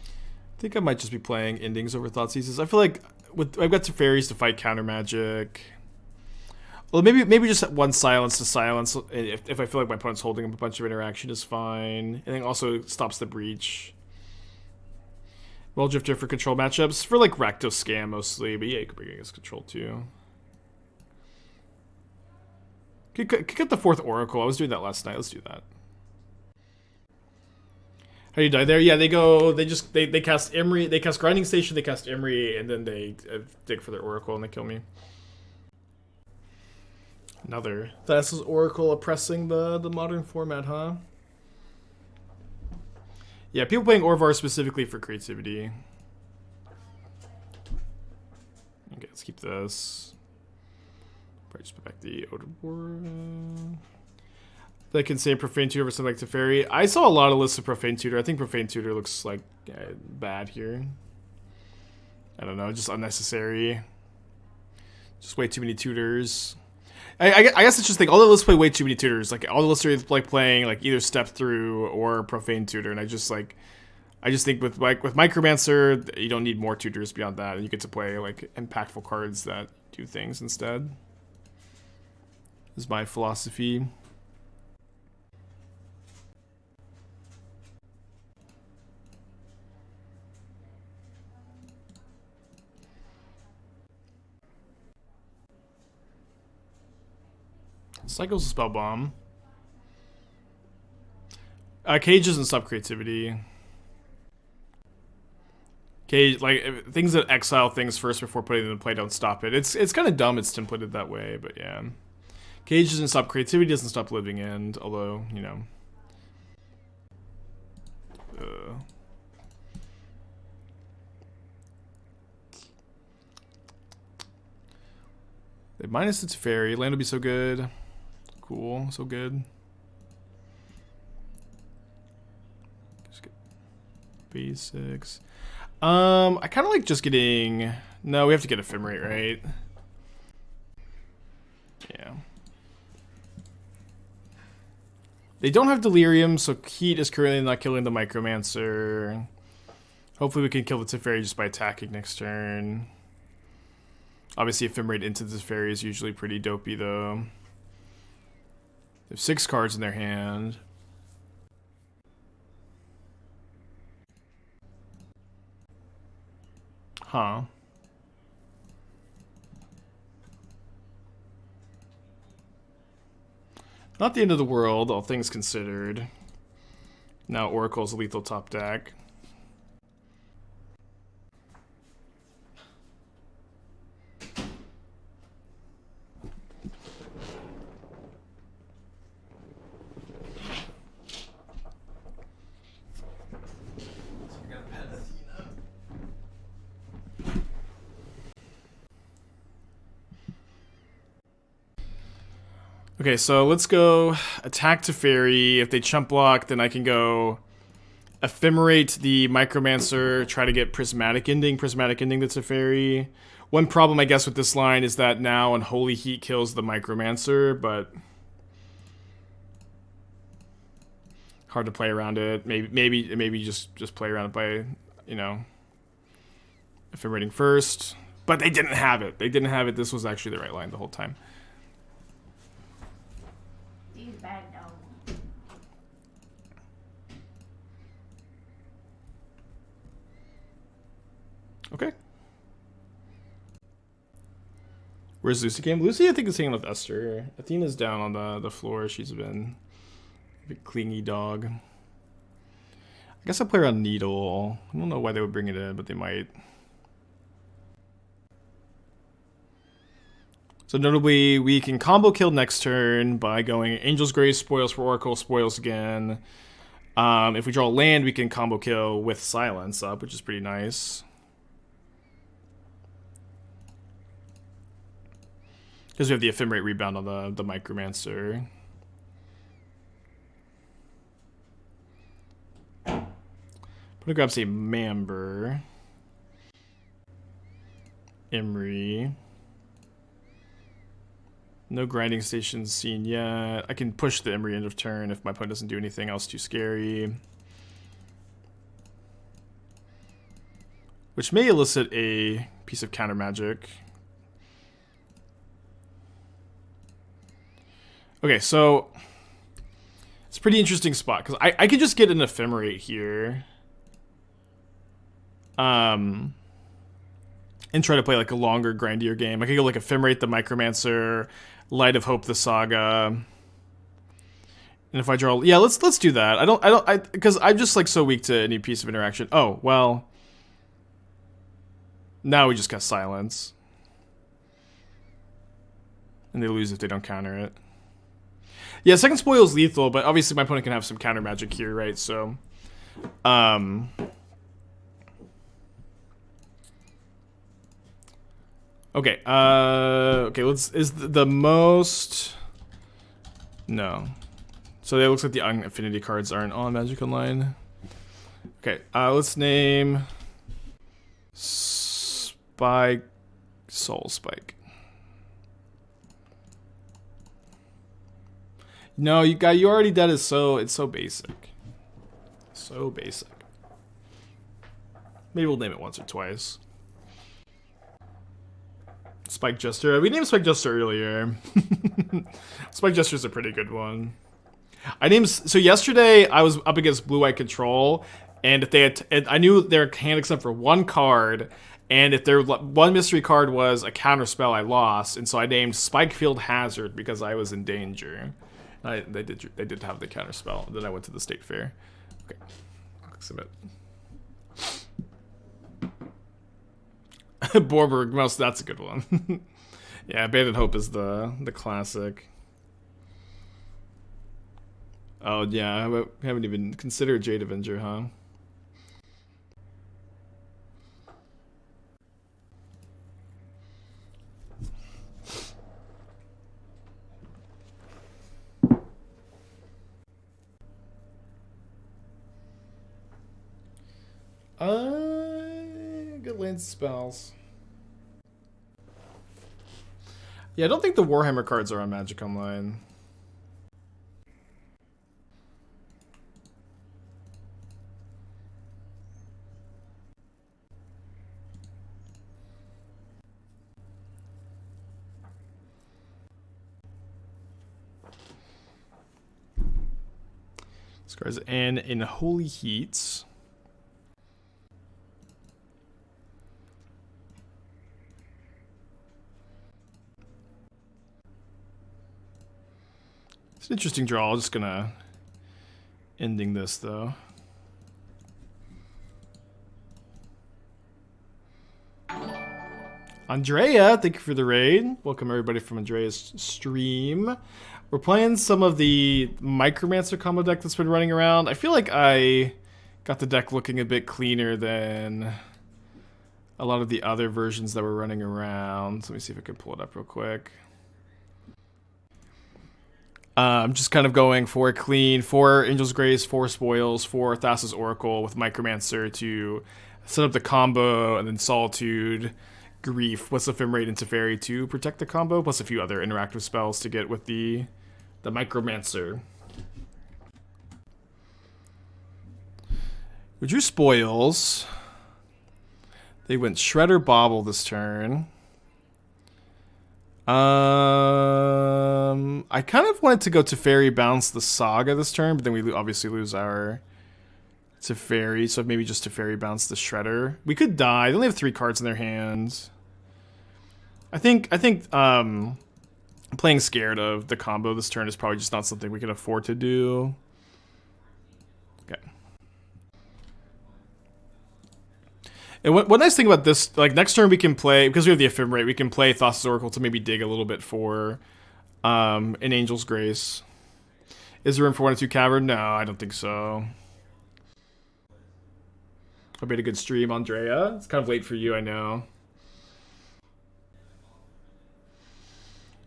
I think I might just be playing Endings over Thoughtseizes. I feel like I've got Teferis to fight counter magic. Well, maybe just one silence to silence if I feel like my opponent's holding up a bunch of interaction is fine. And then also stops the breach. Mulldrifter for control matchups. For like Rakdos Scam mostly, but yeah, you could bring it against control too. Could get the 4th Oracle. I was doing that last night. Let's do that. How do you die there? Yeah, they cast Emery, they cast Grinding Station, they cast Emery, and then they dig for their Oracle and they kill me. Another Thassa's Oracle oppressing the modern format, huh? Yeah, people playing Orvar specifically for creativity. Okay, let's keep this. Probably just put back the Otawara. That can say Profane Tutor over something like Teferi. I saw a lot of lists of Profane Tutor. I think Profane Tutor looks like bad here. I don't know, just unnecessary. Just way too many tutors. I guess it's just like all the lists play way too many tutors. Like all the lists are like playing like either Step Through or Profane Tutor, and I just think with Micromancer you don't need more tutors beyond that, and you get to play like impactful cards that do things instead. This is my philosophy. Cycle's a spell bomb. Cage doesn't stop creativity. Cage, like things that exile things first before putting them in play don't stop it. It's kind of dumb it's templated that way, but yeah. Cage doesn't stop creativity, doesn't stop living end, although, you know. They minus the Teferi. Land will be so good. Cool, so good. Just get basics. I kind of like just getting. No, we have to get Ephemerate, right? Yeah. They don't have Delirium, so Heat is currently not killing the Micromancer. Hopefully, we can kill the Teferi just by attacking next turn. Obviously, Ephemerate into the Teferi is usually pretty dopey, though. They have 6 cards in their hand. Huh. Not the end of the world, all things considered. Now Oracle's lethal top deck. Okay, so let's go attack Teferi. If they chump block, then I can go Ephemerate the Micromancer, try to get Prismatic Ending the Teferi. One problem, I guess, with this line is that now Unholy Heat kills the Micromancer, but hard to play around it. Maybe just play around it by, you know, Ephemerating first. But they didn't have it. They didn't have it. This was actually the right line the whole time. Okay. Where's Lucy game? Lucy, I think, is hanging with Esther. Athena's down on the floor. She's been a big clingy dog. I guess I'll play around Needle. I don't know why they would bring it in, but they might. So notably, we can combo kill next turn by going Angel's Grace, spoils for Oracle, spoils again. If we draw land, we can combo kill with Silence up, which is pretty nice. Because we have the Ephemerate rebound on the Micromancer. gonna grab, say, Mamber. Emery. No grinding stations seen yet. I can push the Emery end of turn if my opponent doesn't do anything else too scary. Which may elicit a piece of counter magic. Okay, so it's a pretty interesting spot because I could just get an Ephemerate here. And try to play like a longer, grindier game. I could go like Ephemerate the Micromancer, Light of Hope the Saga. And if I draw, yeah, let's do that. Because I'm just like so weak to any piece of interaction. Oh, well. Now we just got silence. And they lose if they don't counter it. Yeah, second spoil is lethal, but obviously my opponent can have some counter magic here, right? So, okay, is the most... No. So it looks like the affinity cards aren't on Magic Online. Okay, let's name... Spike... Soul Spike. No, you already did it, so it's so basic. So basic. Maybe we'll name it once or twice. Spike Jester. We named Spike Jester earlier. Spike Jester's a pretty good one. So yesterday I was up against Blue Eye Control, and if they had, I knew their hand except for one card, and if their one mystery card was a counter spell, I lost, and so I named Spikefield Hazard because I was in danger. They did have the counter spell. Then I went to the state fair. Okay, exhibit. Borberg Mouse, that's a good one. Yeah, Abandoned Hope is the classic. Oh yeah, I haven't even considered Jade Avenger, huh? Good land spells. Yeah, I don't think the Warhammer cards are on Magic Online. This card's in Holy Heat. It's an interesting draw. I'm just gonna ending this though. Andrea, thank you for the raid. Welcome everybody from Andrea's stream. We're playing some of the Micromancer combo deck that's been running around. I feel like I got the deck looking a bit cleaner than a lot of the other versions that were running around. So let me see if I can pull it up real quick. I'm just kind of going for clean, 4 Angel's Grace, 4 Spoils, 4 Thassa's Oracle with Micromancer to set up the combo, and then Solitude, Grief, what's Ephemerate and Teferi to protect the combo, plus a few other interactive spells to get with the Micromancer. We drew Spoils. They went Shredder Bobble this turn. I kind of wanted to go Teferi Bounce the Saga this turn, but then we obviously lose our Teferi, so maybe just Teferi Bounce the Shredder. We could die. They only have 3 cards in their hands. I think playing scared of the combo this turn is probably just not something we can afford to do. Okay. And one nice thing about this, like next turn we can play, because we have the Ephemerate, we can play Thassa's Oracle to maybe dig a little bit for an Angel's Grace. Is there room for 1 or 2 Cavern? No, I don't think so. I made a good stream, Andrea. It's kind of late for you, I know.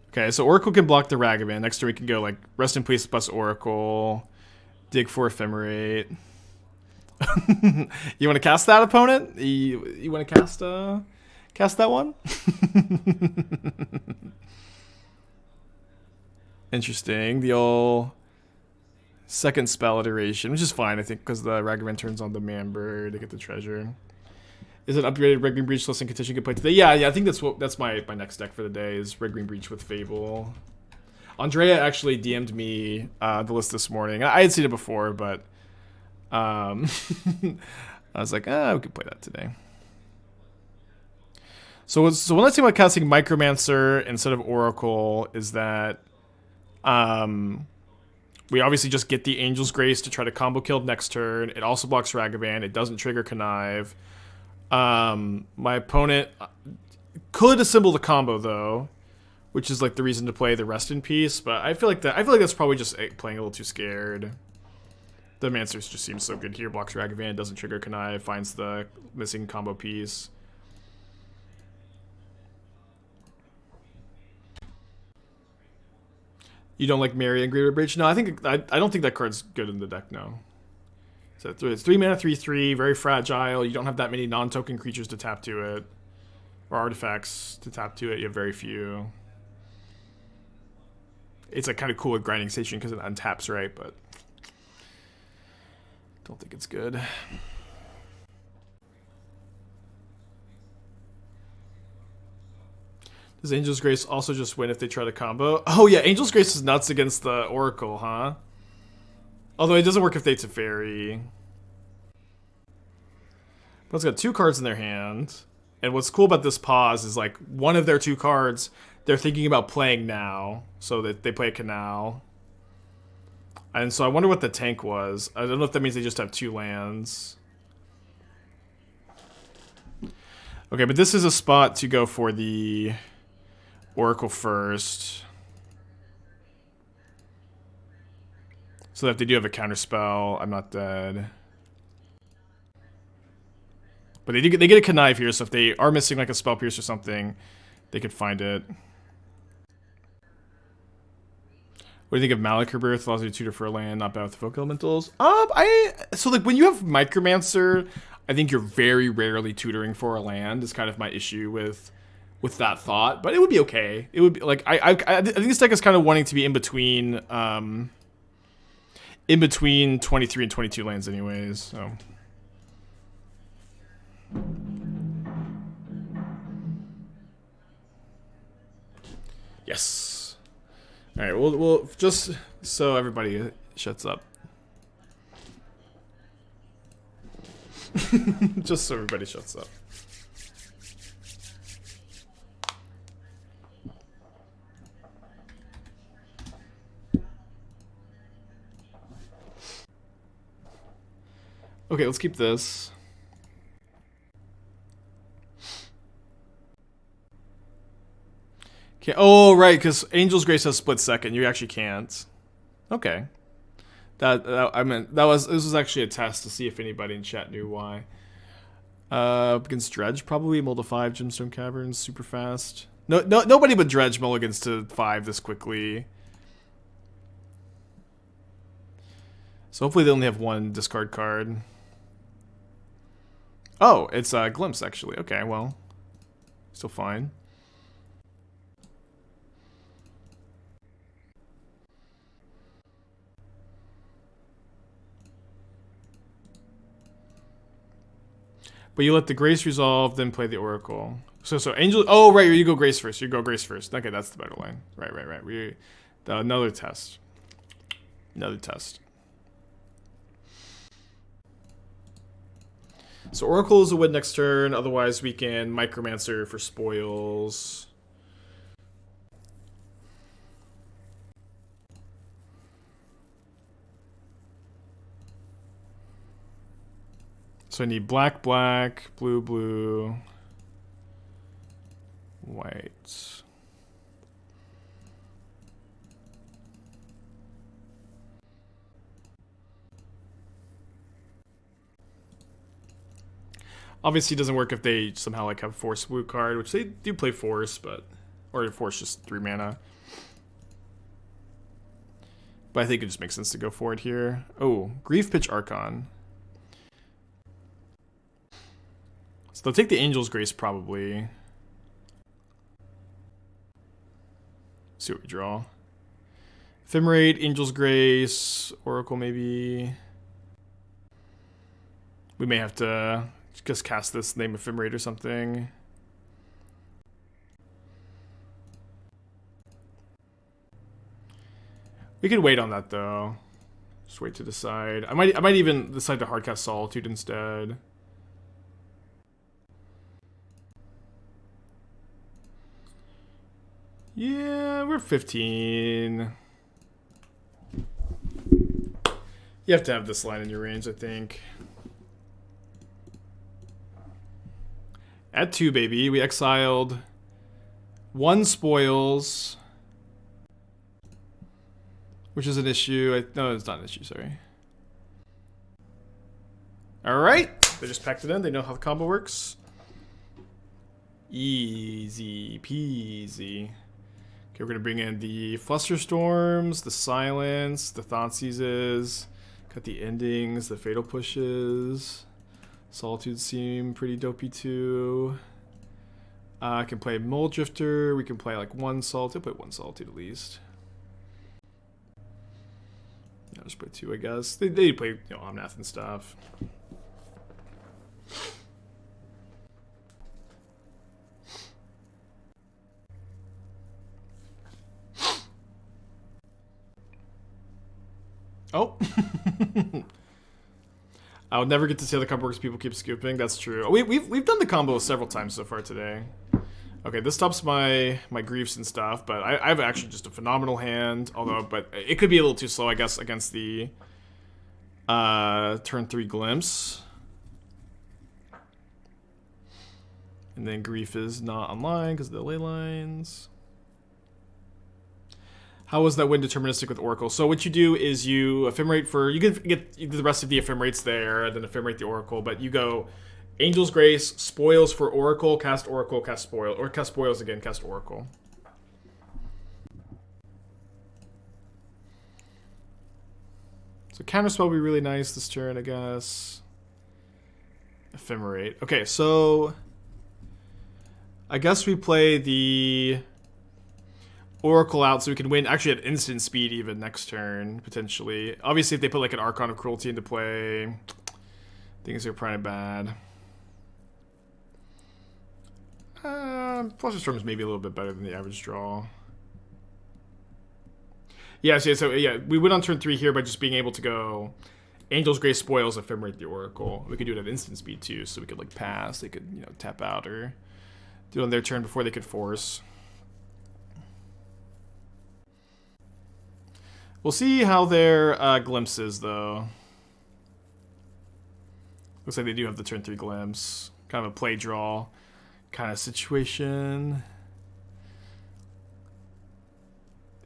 Okay, so Oracle can block the Ragavan. Next turn we can go like Rest in Peace plus Oracle, dig for Ephemerate. You want to cast that, opponent? You want to cast that one? Interesting. The old second spell iteration, which is fine, I think, because the Ragavan turns on the Manbird to get the treasure. Is it upgraded Red Green Breach and Contention can play today? Yeah, I think that's my next deck for the day is Red Green Breach with Fable. Andrea actually DM'd me the list this morning. I had seen it before, but I was like, we could play that today. So one last thing about casting Micromancer instead of Oracle is that we obviously just get the Angel's Grace to try to combo kill next turn. It also blocks Ragavan. It doesn't trigger Connive. My opponent could assemble the combo though, which is like the reason to play the Rest in Peace. But I feel like that's probably just playing a little too scared. The Mancers just seems so good here. Blocks Ragavan, doesn't trigger Connive, finds the missing combo piece. You don't like Mary and Greater Bridge? No, I don't think that card's good in the deck. No. So it's 3 mana, 3/3, very fragile. You don't have that many non-token creatures to tap to it, or artifacts to tap to it. You have very few. It's like kind of cool with Grinding Station because it untaps, right? But don't think it's good. Does Angel's Grace also just win if they try to combo? Oh yeah, Angel's Grace is nuts against the Oracle, huh? Although it doesn't work if they Teferi. But it's got 2 cards in their hand. And what's cool about this pause is like one of their 2 cards they're thinking about playing now. So that they play a Canal. And so I wonder what the tank was. I don't know if that means they just have 2 lands. Okay, but this is a spot to go for the Oracle first. So that if they do have a counterspell, I'm not dead. But they get a Connive here, so if they are missing like a Spell Pierce or something, they could find it. What do you think of Malachir Birth? Allows you to tutor for a land, not bad with Folk Elementals. So like when you have Micromancer, I think you're very rarely tutoring for a land. Is kind of my issue with that thought, but it would be okay. It would be like I think this deck is kind of wanting to be in between 23 and 22 lands anyways, so. Yes. All right, we'll just so everybody shuts up. Just so everybody shuts up. Okay, let's keep this. Okay. Oh, right, because Angel's Grace has split second. You actually can't. Okay. This was actually a test to see if anybody in chat knew why. Against Dredge, probably mull to 5 Gemstone Caverns, super fast. Nobody but Dredge mulligans to 5 this quickly. So hopefully they only have 1 discard card. Oh, it's Glimpse actually. Okay, well, still fine. But you let the Grace resolve, then play the Oracle. So Angel. Oh right, you go Grace first. You go Grace first. Okay, that's the better line. Right. Another test. Another test. So Oracle is a win next turn. Otherwise, we can Micromancer for spoils. So I need black, black, blue, blue, white. Obviously, it doesn't work if they somehow like have Force blue card, which they do play Force, but or Force just 3 mana. But I think it just makes sense to go for it here. Oh, Grief Pitch Archon. they'll take the Angel's Grace probably. Let's see what we draw. Ephemerate, Angel's Grace, Oracle maybe. We may have to just cast this, name Ephemerate or something. We could wait on that though. Just wait to decide. I might even decide to hardcast Solitude instead. Yeah, we're 15. You have to have this line in your range, I think. At 2, baby, we exiled 1 spoils, which is an issue. No, it's not an issue, sorry. Alright, they just packed it in. They know how the combo works. Easy peasy. Okay, we're going to bring in the Flusterstorms, the Silence, the Thoughtseizes, got the Endings, the Fatal Pushes. Solitude seem pretty dopey too. I can play Mulldrifter. We can play like 1 Solitude. Play 1 Solitude at least. Yeah, just play 2, I guess. They play, you know, Omnath and stuff. Oh. I would never get to see how the combo works. People keep scooping. That's true. We've done the combo several times so far today. Okay, this stops my griefs and stuff, but I have actually just a phenomenal hand. But it could be a little too slow, I guess, against the turn 3 glimpse. And then grief is not online because of the ley lines. How was that win deterministic with Oracle? So what you do is you ephemerate for, you can get the rest of the ephemerates there, and then ephemerate the Oracle, but you go Angel's Grace, spoils for Oracle, cast spoil, or cast spoils again, cast Oracle. So counterspell would be really nice this turn, I guess. Ephemerate. Okay, so I guess we play the Oracle out so we can win actually at instant speed even next turn, potentially. Obviously, if they put like an Archon of Cruelty into play, things are probably bad. Flusterstorm is maybe a little bit better than the average draw. Yeah, so yeah, we went on turn 3 here by just being able to go Angel's Grace spoils Ephemerate the Oracle. We could do it at instant speed too, so we could like pass. They could, you know, tap out or do it on their turn before they could force. We'll see how their glimpse is, though. Looks like they do have the turn 3 glimpse. Kind of a play draw kind of situation.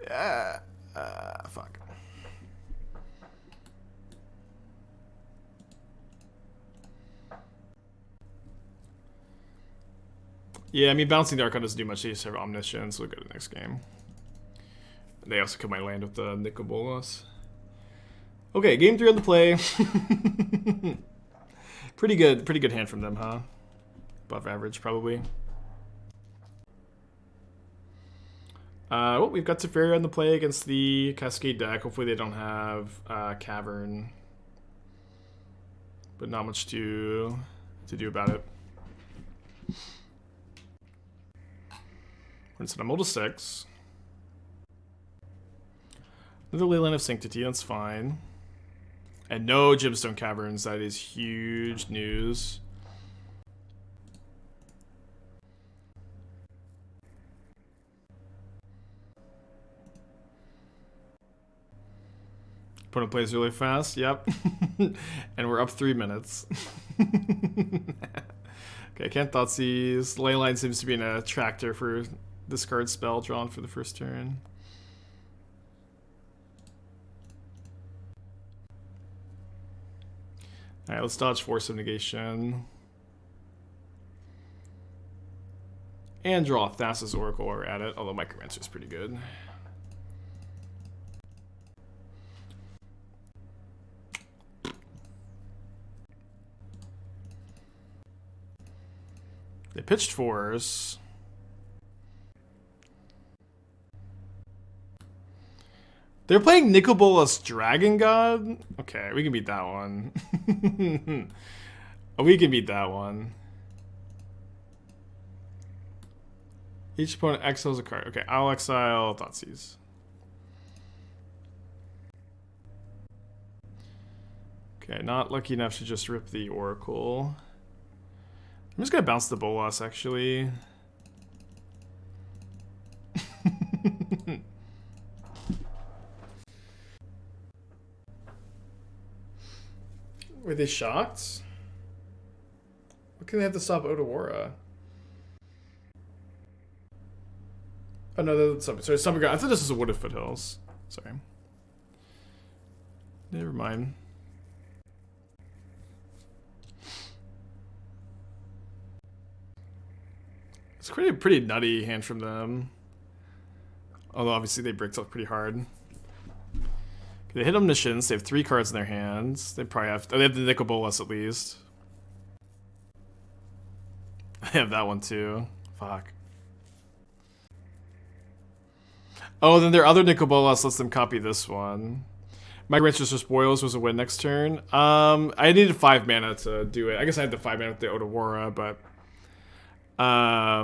Fuck. Yeah, I mean, bouncing the Archon doesn't do much. They just have Omniscience, so we'll go to the next game. They also kill my land with the Nicobolas. Okay, game 3 on the play. Pretty good hand from them, huh? Above average, probably. Well, we've got Teferi on the play against the Cascade deck. Hopefully they don't have Cavern. But not much to do about it. We're going to send a Mold to 6. Another Leyline of Sanctity, that's fine. And no Gemstone Caverns, that is huge news. Opponent plays really fast, yep. And we're up 3 minutes. Okay, can't Thoughtseize. Leyline seems to be an attractor for discard spell drawn for the first turn. Alright, let's dodge Force of Negation. And draw Thassa's Oracle while we're at it, although Micromancer is pretty good. They pitched fours. They're playing Nicol Bolas Dragon God? Okay, we can beat that one. We can beat that one. Each opponent exiles a card. Okay, I'll exile Thoughtseize. Okay, not lucky enough to just rip the Oracle. I'm just gonna bounce the Bolas, actually. Were they shocked? What can they have to stop Otawara? Oh no, that's something. Sorry, Summer God. I thought this was a Wooded Foothills. Sorry. Never mind. It's pretty nutty hand from them. Although obviously they bricked up pretty hard. They hit Omniscience. They have 3 cards in their hands. They probably have. They have the Nicol Bolas at least. I have that one too. Fuck. Oh, then their other Nicol Bolas lets them copy this one. Micromancer for Spoils was a win next turn. I needed 5 mana to do it. I guess I had the 5 mana with the Otawara, but I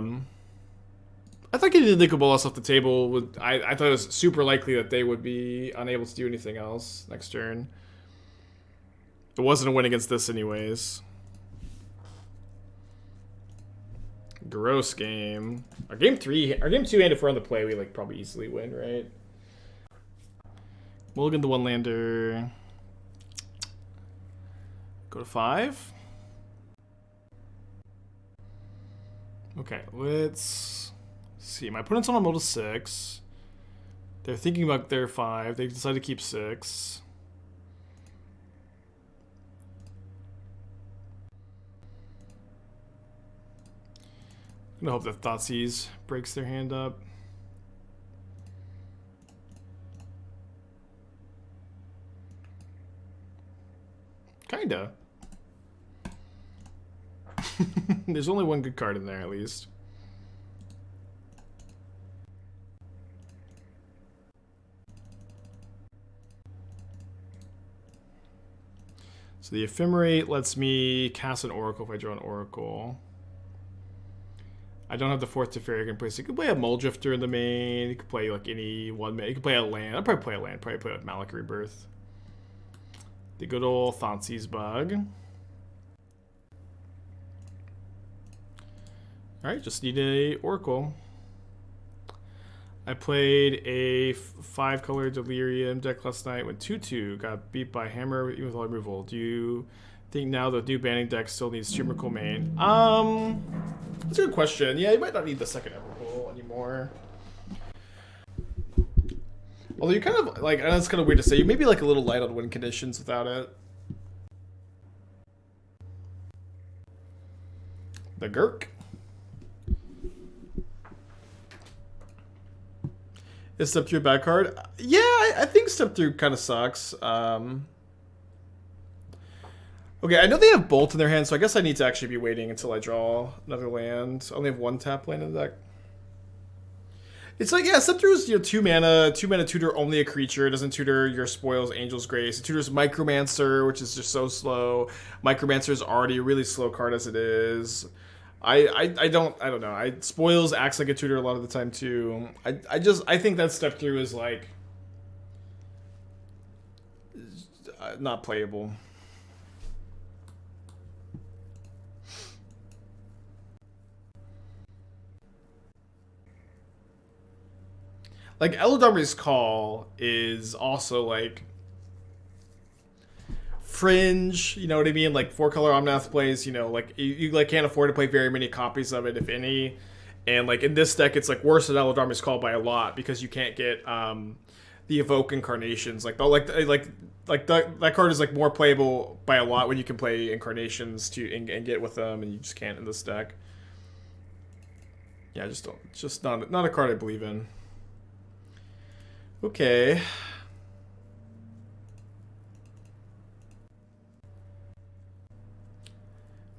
thought getting the Nicol Bolas off the table would. I thought it was super likely that they would be unable to do anything else next turn. It wasn't a win against this, anyways. Gross game. Our game 2 and if we're on the play, we like probably easily win, right? Mulligan the 1-lander. Go to 5. Okay, let's see. My opponent's on a mill to 6. They're thinking about their 5. They decided to keep 6. I'm gonna hope that Thoughtseize breaks their hand up. Kinda. There's only one good card in there, at least. So the Ephemerate lets me cast an Oracle if I draw an Oracle. I don't have the 4th Teferi I can play. So you could play a Mulldrifter in the main. You could play like any one man. You could play a land. I'd probably play a land. Probably play a Malik Rebirth. The good old Thoughtseize bug. Alright, just need a Oracle. I played a 5-color Delirium deck last night. Went 2-2. Got beat by Hammer even with all removal. Do you think now the new banning deck still needs Tumorcle main? That's a good question. Yeah, you might not need the second Everpool anymore. Although you kind of like, I know it's kind of weird to say, you may be like a little light on win conditions without it. The Gurk. Is Step Through a bad card? Yeah, I think Step Through kind of sucks. Okay, I know they have Bolt in their hand, so I guess I need to actually be waiting until I draw another land. I only have 1 tap land in the deck. It's like, yeah, Step Through is 2 mana tutor only a creature. It doesn't tutor your Spoils, Angel's Grace. It tutors Micromancer, which is just so slow. Micromancer is already a really slow card as it is. I don't know. Spoils acts like a tutor a lot of the time too. I think that Step Through is like not playable. Like Elodarmer's Call is also like fringe, you know what I mean? Like 4-color Omnath plays, you know, like you like can't afford to play very many copies of it, if any. And like in this deck, it's like worse than Elodarmer's Call by a lot because you can't get the Evoke Incarnations. Like that card is like more playable by a lot when you can play Incarnations and get with them, and you just can't in this deck. Yeah, just not a card I believe in. Okay.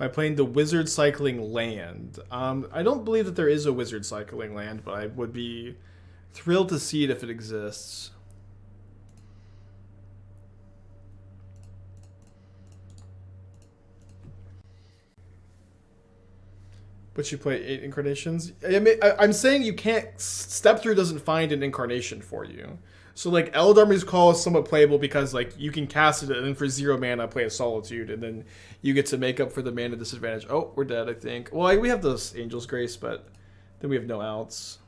By playing the wizard cycling land. I don't believe that there is a wizard cycling land, but I would be thrilled to see it if it exists. But you play 8 incarnations? I'm saying you can't... Step through doesn't find an incarnation for you. So, like, Eldarmy's Call is somewhat playable because, like, you can cast it and then for 0 mana play a Solitude, and then you get to make up for the mana disadvantage. Oh, we're dead, I think. Well, we have those Angel's Grace, but then we have no outs.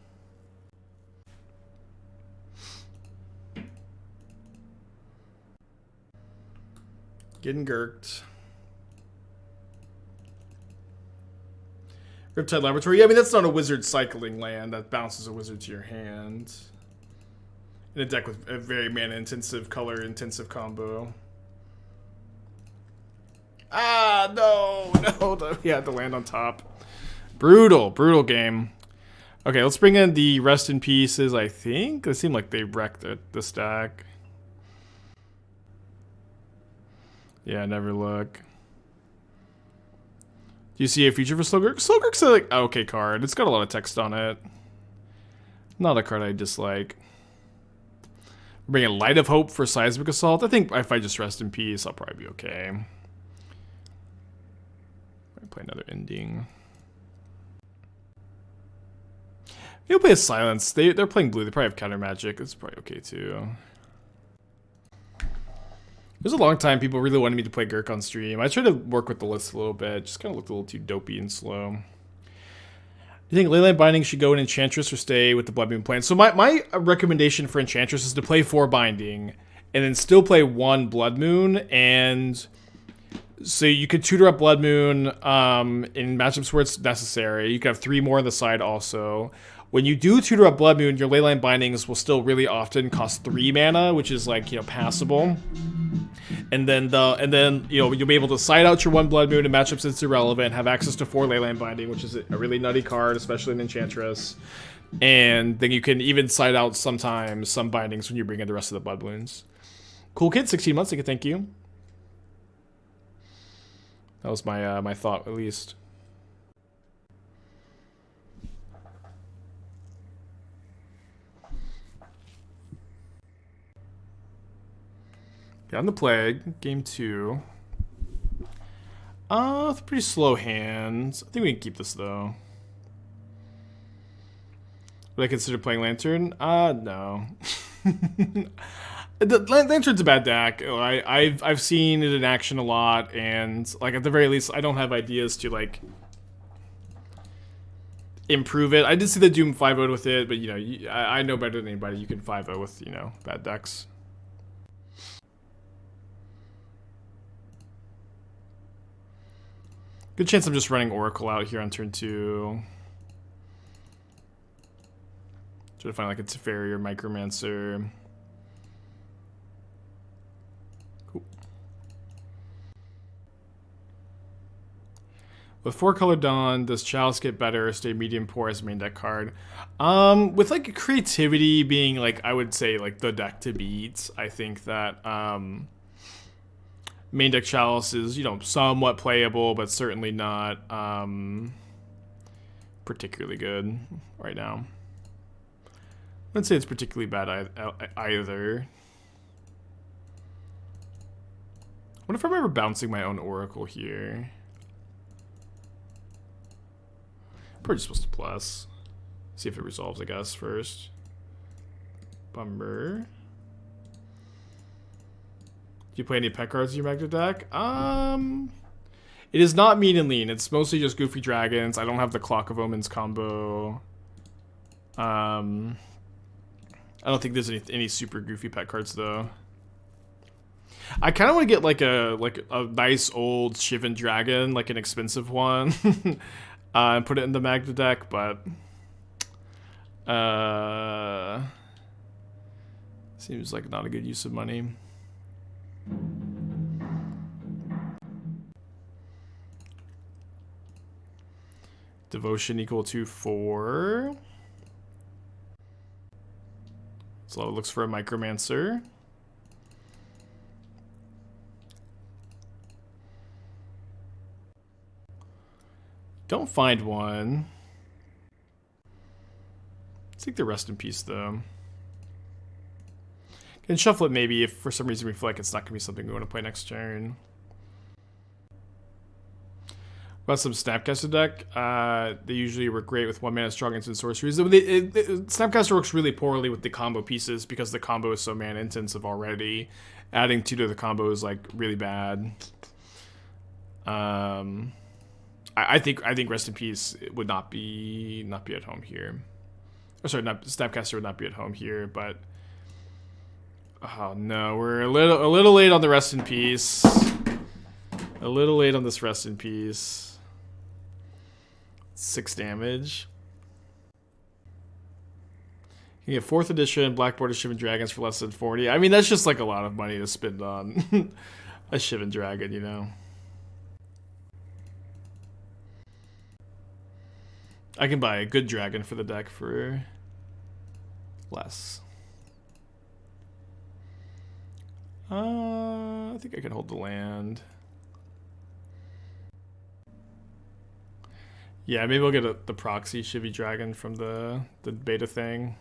Getting gurked. Riptide Laboratory. Yeah, I mean, that's not a wizard cycling land. That bounces a wizard to your hand. In a deck with a very mana-intensive, color-intensive combo. Ah, no! No! He had to land on top. Brutal. Brutal game. Okay, let's bring in the Rest in Pieces, I think. It seemed like they wrecked the stack. Yeah, never look. Do you see a future for Slowgurk? Slowgurk's a, like, okay card. It's got a lot of text on it. Not a card I dislike. Bring a Light of Hope for Seismic Assault. I think if I just Rest in Peace, I'll probably be okay. Play another Ending. Maybe play a Silence. They're playing blue. They probably have Counter Magic. It's probably okay too. There's a long time people really wanted me to play Gurk on stream. I tried to work with the list a little bit. Just kind of looked a little too dopey and slow. Do you think Leyline Binding should go in Enchantress or stay with the Blood Moon plan? So my recommendation for Enchantress is to play 4 Binding and then still play 1 Blood Moon. And so you could tutor up Blood Moon in matchups where it's necessary. You could have 3 more on the side also. When you do tutor up Blood Moon, your Leyline Bindings will still really often cost 3 mana, which is like, you know, passable. And then you know, you'll be able to side out your 1 Blood Moon in matchups that's irrelevant, have access to 4 Leyline Binding, which is a really nutty card, especially in Enchantress. And then you can even side out sometimes some bindings when you bring in the rest of the Blood Moons. Cool Kid, 16 months, I could thank you. That was my my thought, at least. Got on the Plague, game 2. It's pretty slow hands. I think we can keep this though. Would I consider playing Lantern? No. Lantern's a bad deck. I've seen it in action a lot, and like at the very least, I don't have ideas to like improve it. I did see the Doom 5-0 with it, but you know, I know better than anybody. You can 5-0 with, you know, bad decks. Good chance I'm just running Oracle out here on turn 2. Try to find like a Teferi or Micromancer. Cool. With 4-color Dawn, does Chalice get better or stay medium poor as a main deck card? With like creativity being like, I would say like the deck to beat, I think that main deck Chalice is, you know, somewhat playable, but certainly not particularly good right now. I wouldn't say it's particularly bad either. What if I remember bouncing my own Oracle here? Probably just supposed to plus. See if it resolves, I guess, first. Bummer. Do you play any pet cards in your Magna deck? It is not mean and lean. It's mostly just Goofy Dragons. I don't have the Clock of Omens combo. I don't think there's any super goofy pet cards though. I kind of want to get like a nice old Shivan Dragon, like an expensive one, and put it in the Magna deck, but seems like not a good use of money. Devotion equal to 4. So it looks for a Micromancer. Don't find one. Let's take the rest in peace, though. Can shuffle it maybe if for some reason we feel like it's not going to be something we want to play next turn. About some Snapcaster deck, they usually work great with 1 mana strong instant sorceries. Snapcaster works really poorly with the combo pieces because the combo is so mana intensive already. Adding 2 to the combo is like really bad. I think Rest in Peace would not be at home here. Oh, sorry, Snapcaster would not be at home here, but oh no, we're a little late on the Rest in Peace. A little late on this Rest in Peace. 6 damage. You get 4th edition Black Border Shivan Dragons for less than 40. I mean, that's just like a lot of money to spend on a Shivan Dragon, you know. I can buy a good dragon for the deck for less. I think I can hold the land. Yeah, maybe we'll get the proxy Shivy Dragon from the beta thing.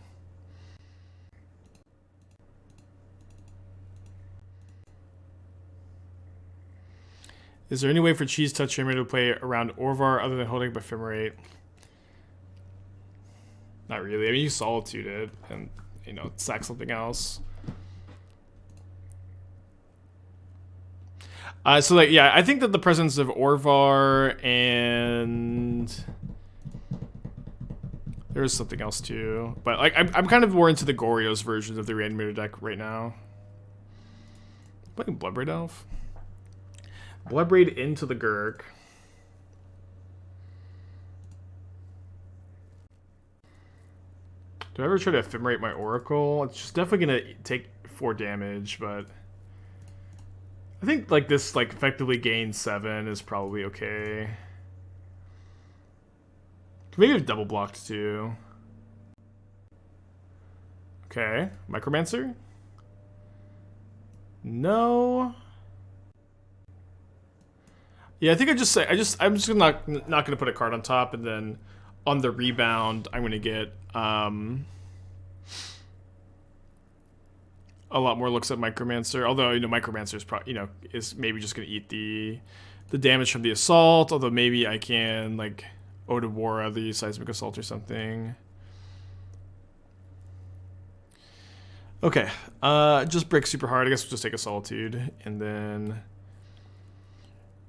Is there any way for Cheese Touch Ephemerate to play around Orvar other than holding Ephemerate? Not really. I mean, you Solitude it and, you know, sack something else. So, like, yeah, I think that the presence of Orvar and there was something else too, but like I'm kind of more into the Goryo's version of the Reanimator deck right now. Playing Bloodbraid Elf. Bloodbraid into the Gurk. Do I ever try to Ephemerate my Oracle? It's just definitely gonna take 4 damage, but I think like this like effectively gains 7 is probably okay. Maybe have double blocked too. Okay, Micromancer? No. Yeah, I think I'm just not gonna put a card on top, and then on the rebound I'm gonna get a lot more looks at Micromancer. Although, you know, Micromancer is probably, you know, is maybe just gonna eat the damage from the assault. Although maybe I can like Otawara the Seismic Assault or something. Okay, just break super hard. I guess we'll just take a Solitude and then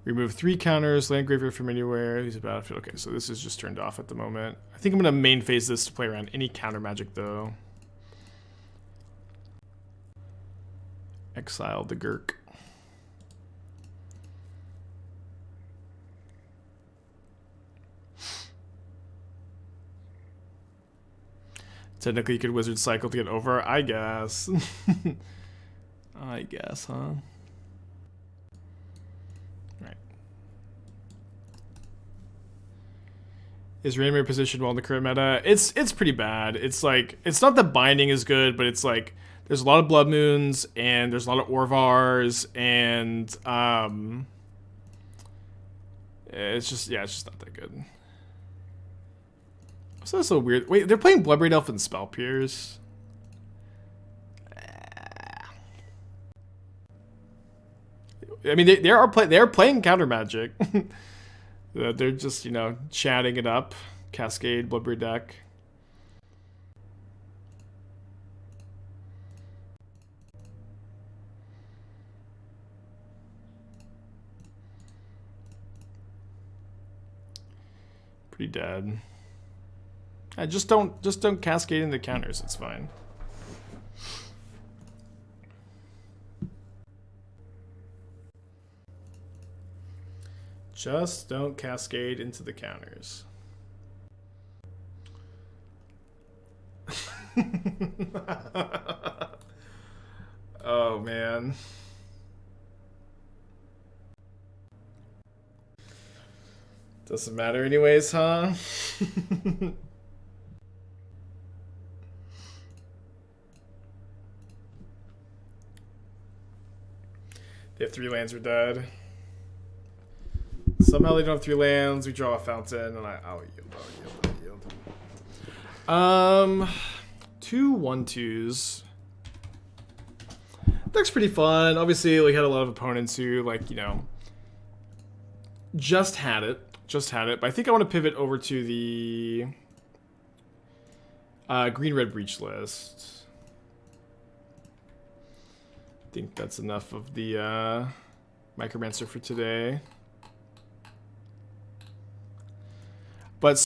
remove 3 counters, land graveyard from anywhere. Use a battlefield. Okay, so this is just turned off at the moment. I think I'm gonna main phase this to play around any counter magic though. Exile the Gurk. Technically, you could Wizard Cycle to get over, I guess. I guess, huh? Right. Is Reanimator positioned well in the current meta? It's pretty bad. It's like, it's not that binding is good, but it's like, there's a lot of Blood Moons, and there's a lot of Orvars, and it's just, yeah, it's just not that good. So that's so weird. Wait, they're playing Bloodbraid Elf and Spell Pierce. I mean, they are playing counter magic. They're just, you know, chatting it up. Cascade, Bloodbraid deck. Pretty dead. Just don't cascade into counters. It's fine. Just don't cascade into the counters. Oh man. Doesn't matter anyways, huh? They have 3 lands are dead. Somehow they don't have 3 lands. We draw a fountain, and I'll yield. 2 1/2s. Deck's pretty fun. Obviously, like, had a lot of opponents who, like, you know, just had it. But I think I want to pivot over to the green-red breach list. I think that's enough of the Micromancer for today. But